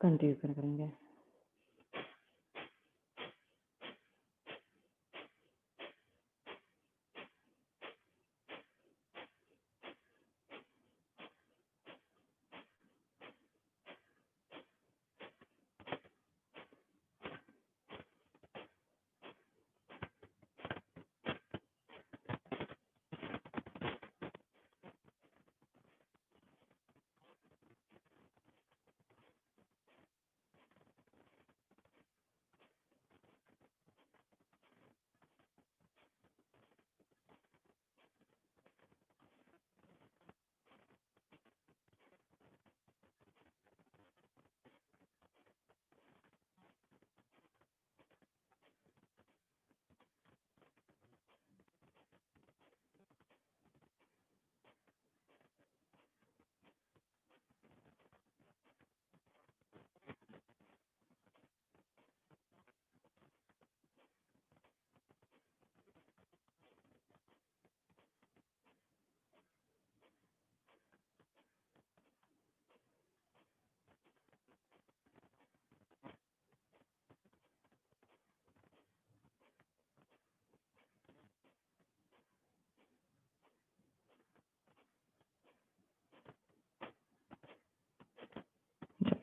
S1: कंटिन्यू करेंगे।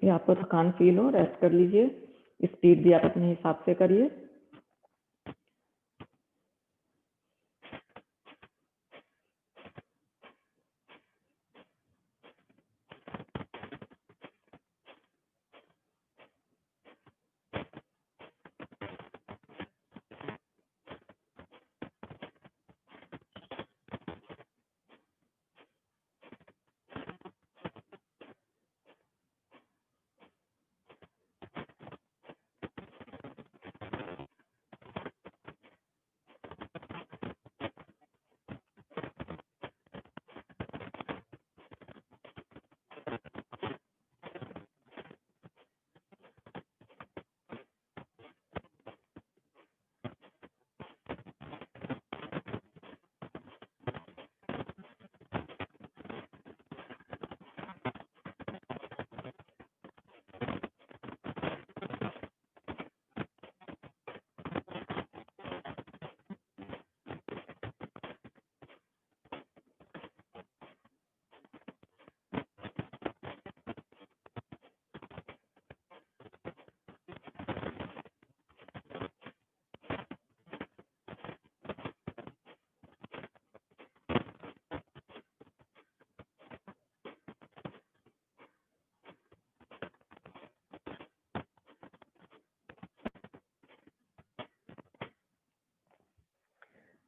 S1: ये आपको थकान फील हो, रेस्ट कर लीजिए। स्पीड भी आप अपने हिसाब से करिए।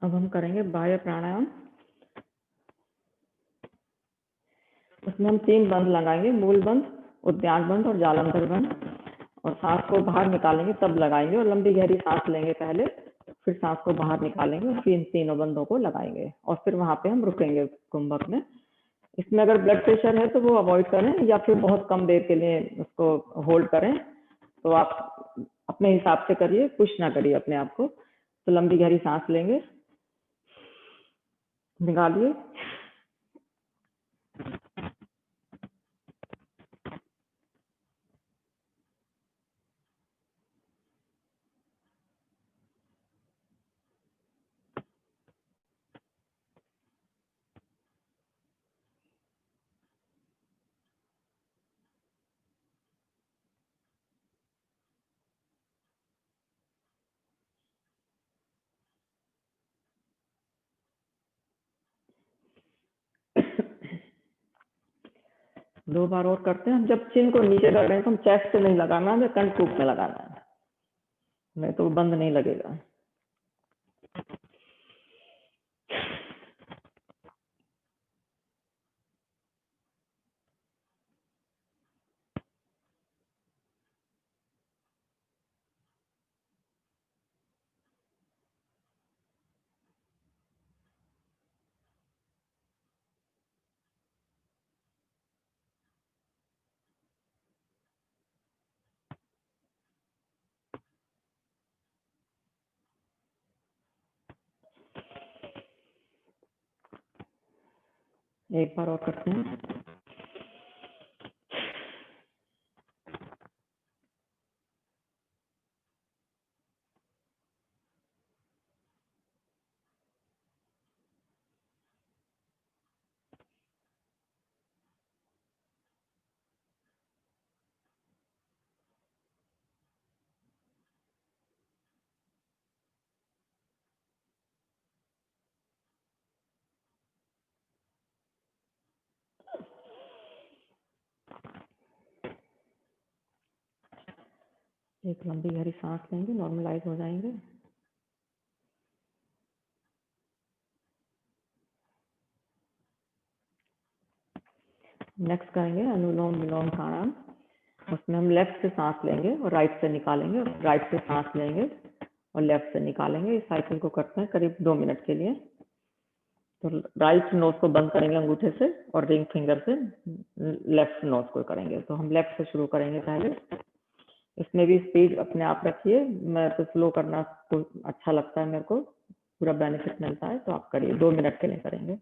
S1: अब हम करेंगे बाह्य प्राणायाम। उसमें हम 3 बंद लगाएंगे, मूल बंद, उद्यान बंद और जालंधर बंद। और सांस को बाहर निकालेंगे तब लगाएंगे, और लंबी गहरी सांस लेंगे पहले, फिर सांस को बाहर निकालेंगे और फिर इन तीनों बंदों को लगाएंगे, और फिर वहां पे हम रुकेंगे कुंभक में। इसमें अगर ब्लड प्रेशर है तो वो अवॉइड करें, या फिर बहुत कम देर के लिए उसको होल्ड करें। तो आप अपने हिसाब से करिए, पुश ना करिए अपने आप को। तो लंबी गहरी सांस लेंगे, निकालिए। दो बार और करते हैं। हम जब चिन को नीचे कर रहे हैं तो हम चेस्ट से नहीं लगाना, हमें कंठकूप में लगाना है, नहीं तो बंद नहीं लगेगा। एक बार और करते हैं। एक लंबी गहरी सांस लेंगे, नॉर्मलाइज हो जाएंगे। नेक्स्ट करेंगे अनुलोम विलोम प्राणायाम। उसमें हम लेफ्ट से सांस लेंगे और राइट से निकालेंगे, और राइट से सांस लेंगे और लेफ्ट से निकालेंगे। इस साइकिल को करते हैं करीब 2 मिनट के लिए। तो राइट नोज को बंद करेंगे अंगूठे से, और रिंग फिंगर से लेफ्ट नोज को करेंगे। तो हम लेफ्ट से शुरू करेंगे पहले। इसमें भी स्पीड अपने आप रखिए, मैं तो स्लो करना तो अच्छा लगता है मेरे को, पूरा बेनिफिट मिलता है। तो आप करिए, 2 मिनट के लिए करेंगे।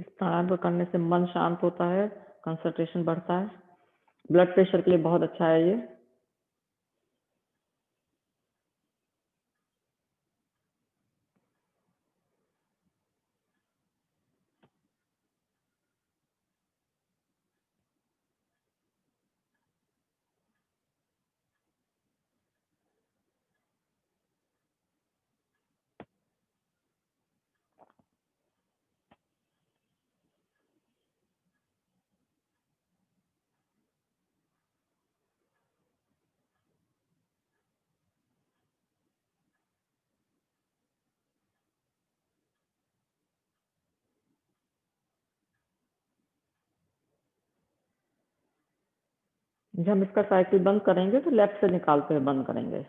S1: इस प्राणायाम को करने से मन शांत होता है, कंसंट्रेशन बढ़ता है, ब्लड प्रेशर के लिए बहुत अच्छा है ये। जब हम इसका साइकिल बंद करेंगे तो लेफ्ट से निकालते हुए बंद करेंगे।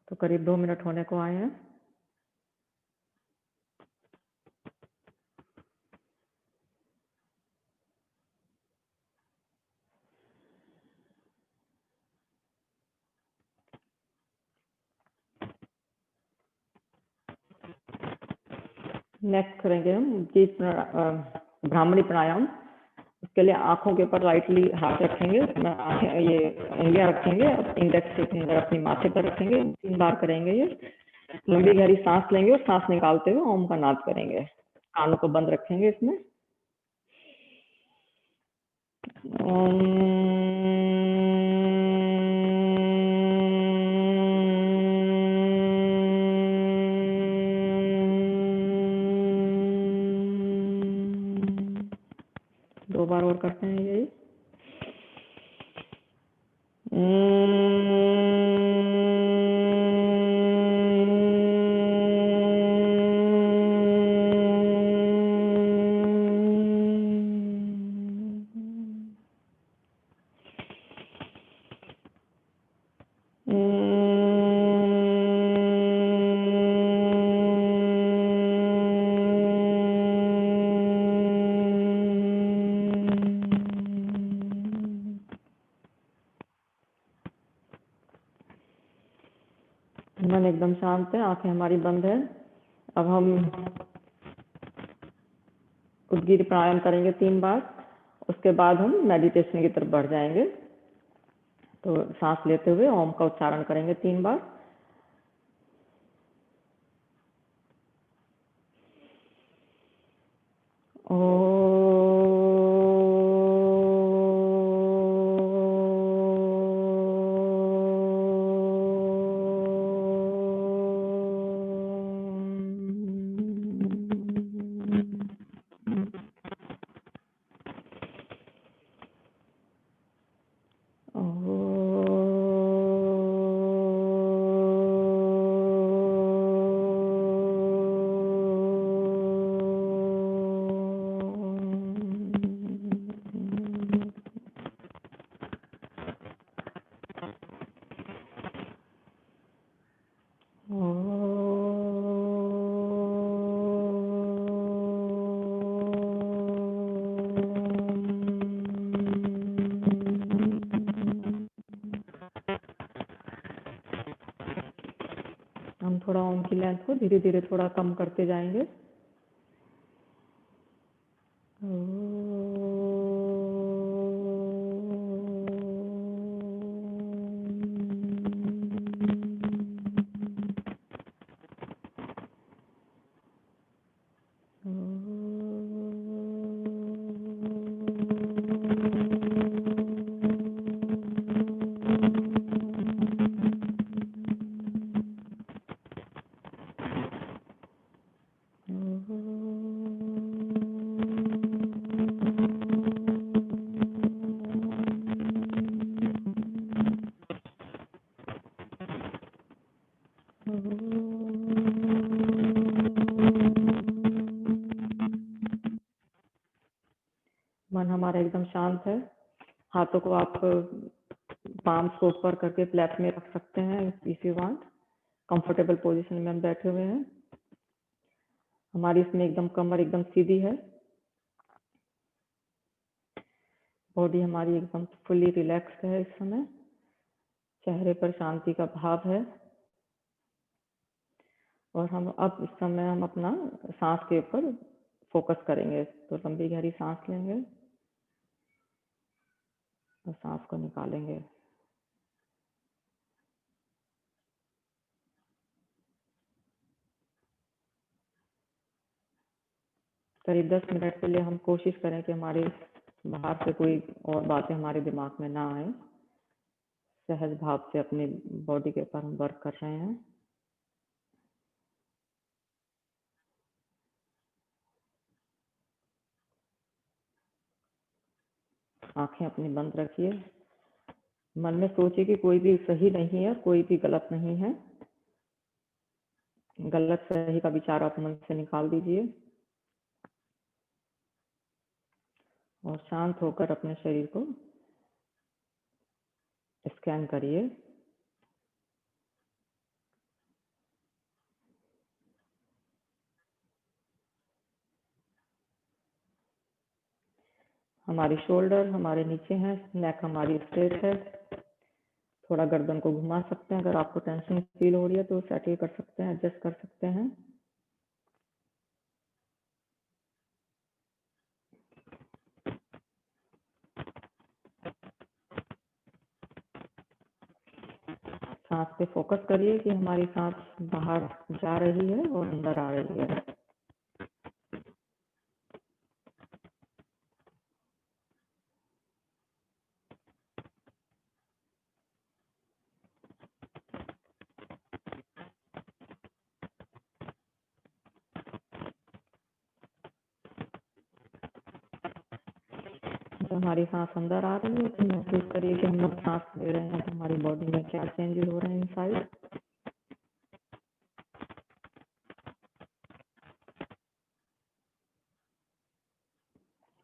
S1: तो करीब 2 मिनट होने को आए हैं। नेक्स्ट करेंगे हम ब्राह्मणी प्राणायाम। उसके लिए आंखों के ऊपर लाइटली हाथ रखेंगे, ये उंगलियां रखेंगे, इंडेक्स फिंगर अपनी माथे पर रखेंगे, 3 बार करेंगे ये। लंबी गहरी सांस लेंगे और सांस निकालते हुए ओम का नाद करेंगे। कानों को बंद रखेंगे इसमें। दो बार और करते हैं यही। मन एकदम शांत है, आंखें हमारी बंद है। अब हम उद्गीर प्राणायाम करेंगे 3 बार। उसके बाद हम मेडिटेशन की तरफ बढ़ जाएंगे। तो सांस लेते हुए ओम का उच्चारण करेंगे 3 बार। हम थोड़ा ओम की लेंथ को धीरे धीरे थोड़ा कम करते जाएंगे। मन हमारा एकदम शांत है। हाथों को आप पाम्स को ऊपर करके फ्लैप में रख सकते हैं if you want. Comfortable position में हम बैठे हुए हैं। हमारी इसमें एकदम कमर एकदम सीधी है। बॉडी हमारी एकदम फुली रिलैक्स्ड है इस समय। चेहरे पर शांति का भाव है। और हम अब इस समय हम अपना सांस के ऊपर फोकस करेंगे। तो लंबी गहरी सांस लेंगे और सांस को निकालेंगे। करीब 10 मिनट के लिए हम कोशिश करें कि हमारे बाहर से कोई और बातें हमारे दिमाग में ना आए। सहज भाव से अपनी बॉडी के ऊपर हम वर्क कर रहे हैं। आंखें अपनी बंद रखिए। मन में सोचिए कि कोई भी सही नहीं है, कोई भी गलत नहीं है। गलत सही का विचार आप मन से निकाल दीजिए और शांत होकर अपने शरीर को स्कैन करिए। हमारी शोल्डर हमारे नीचे है, नेक हमारी स्ट्रेट है। थोड़ा गर्दन को घुमा सकते हैं। अगर आपको टेंशन फील हो रही है तो सेटल कर सकते हैं, एडजस्ट कर सकते हैं। सांस पे फोकस करिए कि हमारी सांस बाहर जा रही है और अंदर आ रही है। जब हमारी सांस अंदर आ रही है तो महसूस करिए कि हम लोग सांस ले रहे हैं तो हमारी बॉडी में क्या चेंजेस हो रहे हैं इनसाइड।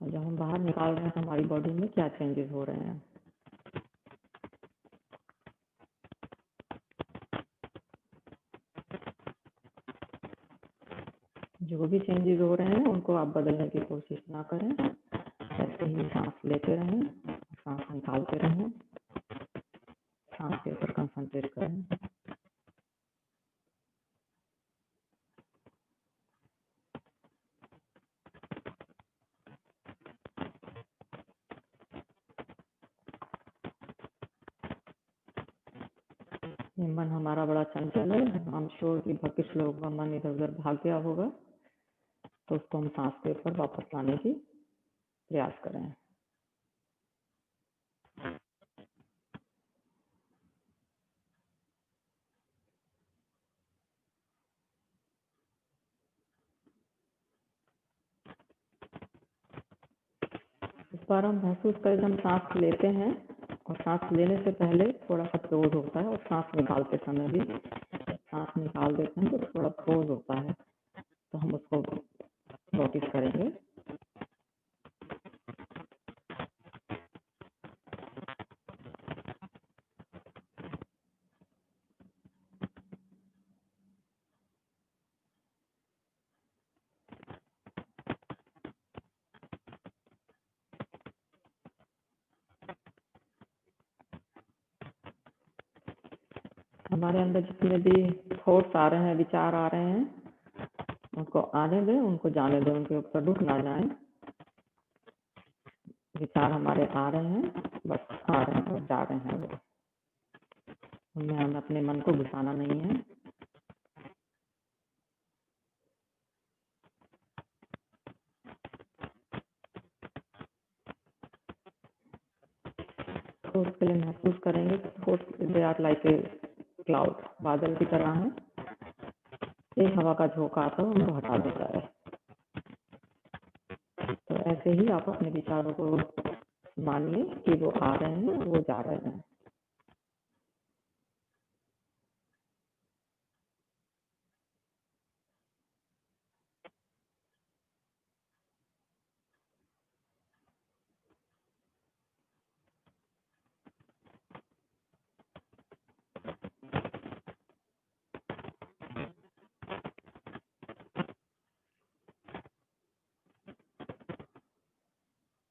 S1: और जब हम बाहर निकाल रहे हैं तो हमारी बॉडी में क्या चेंजेस हो रहे हैं। जो भी चेंजेस हो रहे हैं उनको आप बदलने की कोशिश ना करें। ऐसे ही सांस लेते रहें, सांस निकालते रहें, सांस के ऊपर कंसंट्रेट करें। ये मन हमारा बड़ा चंचल है। हम श्योर कि कुछ लोगों का मन इधर उधर भाग गया होगा, तो उसको हम सांस के ऊपर वापस लाने की प्रयास करें। इस बार हम महसूस करें जब हम सांस लेते हैं और सांस लेने से पहले थोड़ा सा क्लोज होता है, और सांस निकालते समय भी सांस निकाल देते हैं तो थोड़ा क्लोज होता है। तो हम उसको नोटिस करेंगे। हमारे अंदर जितने भी थॉट्स आ रहे हैं, विचार आ रहे हैं, उनको आने दें, उनको जाने दें, उनके ऊपर रुक ना जाए। विचार हमारे आ रहे हैं, बस आ रहे हैं और जा रहे हैं। वो उनमें हमें अपने मन को घुसाना नहीं है। तो उसके लिए महसूस करेंगे they are like a cloud, बादल की तरह है। एक हवा का झोंका आता है, उनको हटा देता है। तो ऐसे ही आप अपने विचारों को मानिए कि वो आ रहे हैं, वो जा रहे हैं।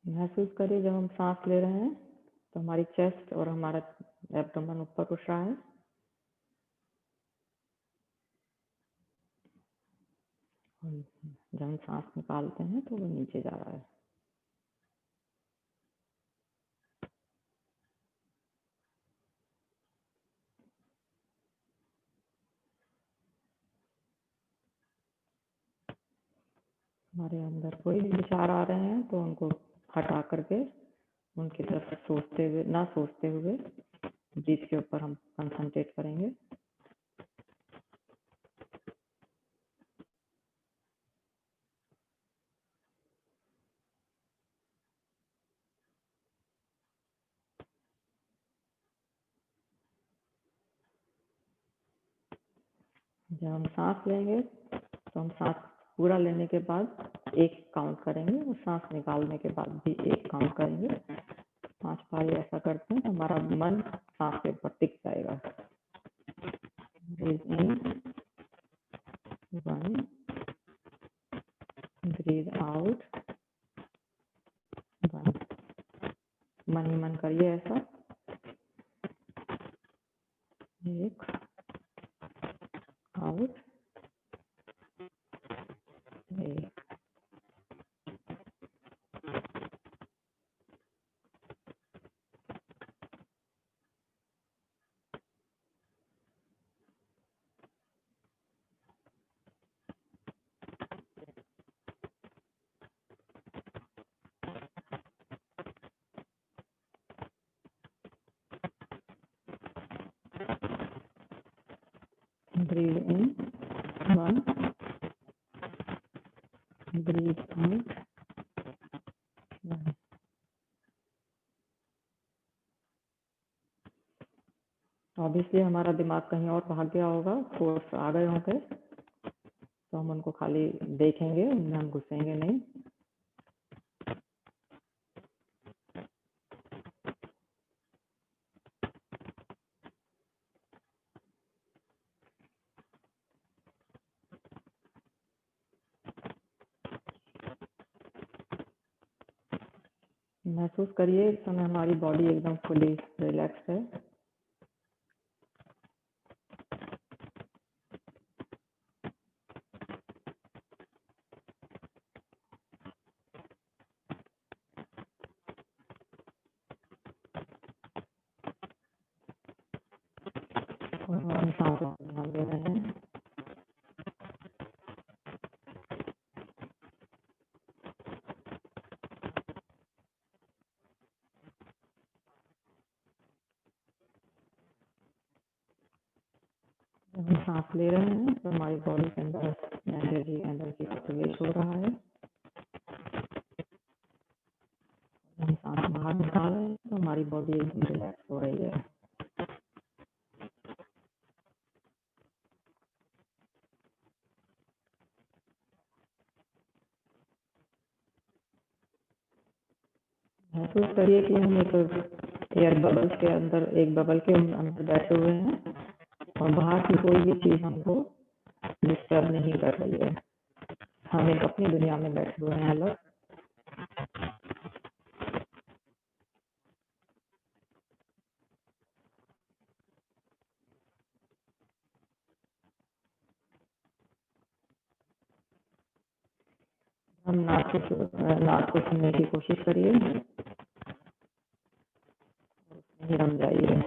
S1: महसूस करिए जब हम सांस ले रहे हैं तो हमारी चेस्ट और हमारा एब्डोमेन ऊपर उठ रहा है। जब हम सांस निकालते हैं तो वो नीचे जा रहा है। हमारे अंदर कोई भी विचार आ रहे हैं तो उनको हटा करके उनकी तरफ सोचते हुए ब्रीथ के ऊपर हम कंसंट्रेट करेंगे। जब हम सांस लेंगे तो हम सांस पूरा लेने के बाद 1 काउंट करेंगे और सांस निकालने के बाद भी 1 काउंट करेंगे। 5 बार ऐसा करते हैं तो हमारा मन सांस के ऊपर टिक जाएगा। ब्रीथ इन 1, ब्रीथ आउट 1। मन ही मन करिए ऐसा। 1 आउट 1। ब्रीथ इन 1, ब्रीथ आउट 1। ऑब्वियसली हमारा दिमाग कहीं और भाग गया होगा, थॉट्स आ गए होंगे, तो हम उनको खाली देखेंगे, उनमें हम घुसेंगे नहीं। महसूस करिए इस समय हमारी बॉडी एकदम फुली रिलैक्स है। और हम सांस पर ध्यान दे रहे हैं। जब हम सांस ले रहे हैं तो हमारी बॉडी के अंदर एनर्जी का प्रवेश हो रहा है। हम सांस बाहर निकाल रहे हैं तो हमारी बॉडी एकदम रिलैक्स हो रही है। महसूस करिए कि हम एक एयर बबल के अंदर, एक बबल के अंदर बैठे हुए हैं और बाहर की कोई भी चीज हमको डिस्टर्ब नहीं कर रही है। हम एक अपनी दुनिया में बैठे हुए हैं अलग। हम नाक को सुनने की कोशिश करिए, उसमें रम जाइए।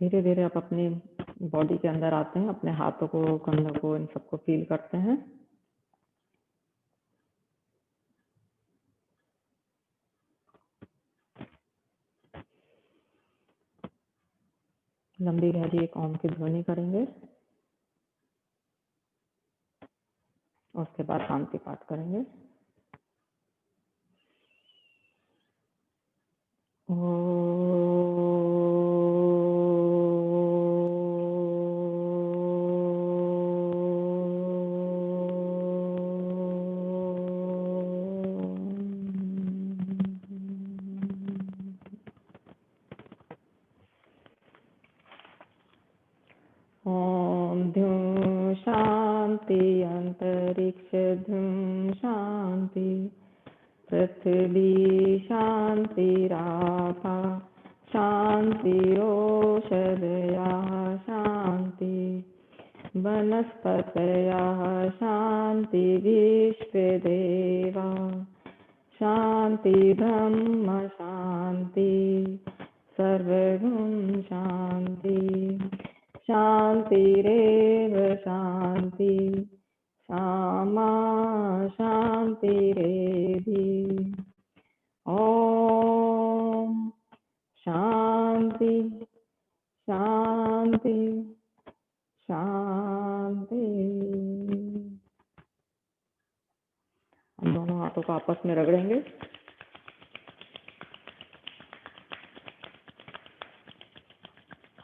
S1: धीरे धीरे आप अपनी बॉडी के अंदर आते हैं, अपने हाथों को, कंधों को, इन सबको फील करते हैं। लंबी गहरी एक ओम की ध्वनि करेंगे और उसके बाद शांति पाठ करेंगे। अंतरिक्षं शांति पृथ्वी शांतिरापा शान्तिरोषधयः शान्ति वनस्पतयः शान्ति विश्वे देवा शान्ति ब्रह्म शान्ति सर्वगुण शान्ति शान्तिरेव शान्ति सामा शान्तिरेधि ॐ शांति शांति शांति। हम दोनों हाथों को आपस में रगड़ेंगे।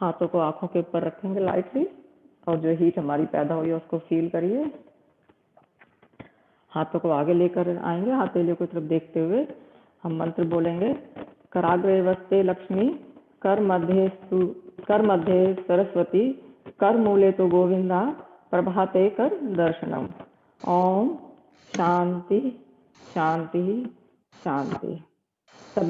S1: हाथों को आंखों के ऊपर रखेंगे लाइटली और जो हीट हमारी पैदा हुई है उसको फील करिए। हाथों को आगे लेकर आएंगे, हथेलियों की तरफ देखते हुए हम मंत्र बोलेंगे। कराग्रे वस्ते लक्ष्मी कर मध्य सरस्वती कर मूले तो गोविंदा प्रभाते कर दर्शनम। ओम शांति शांति शांति।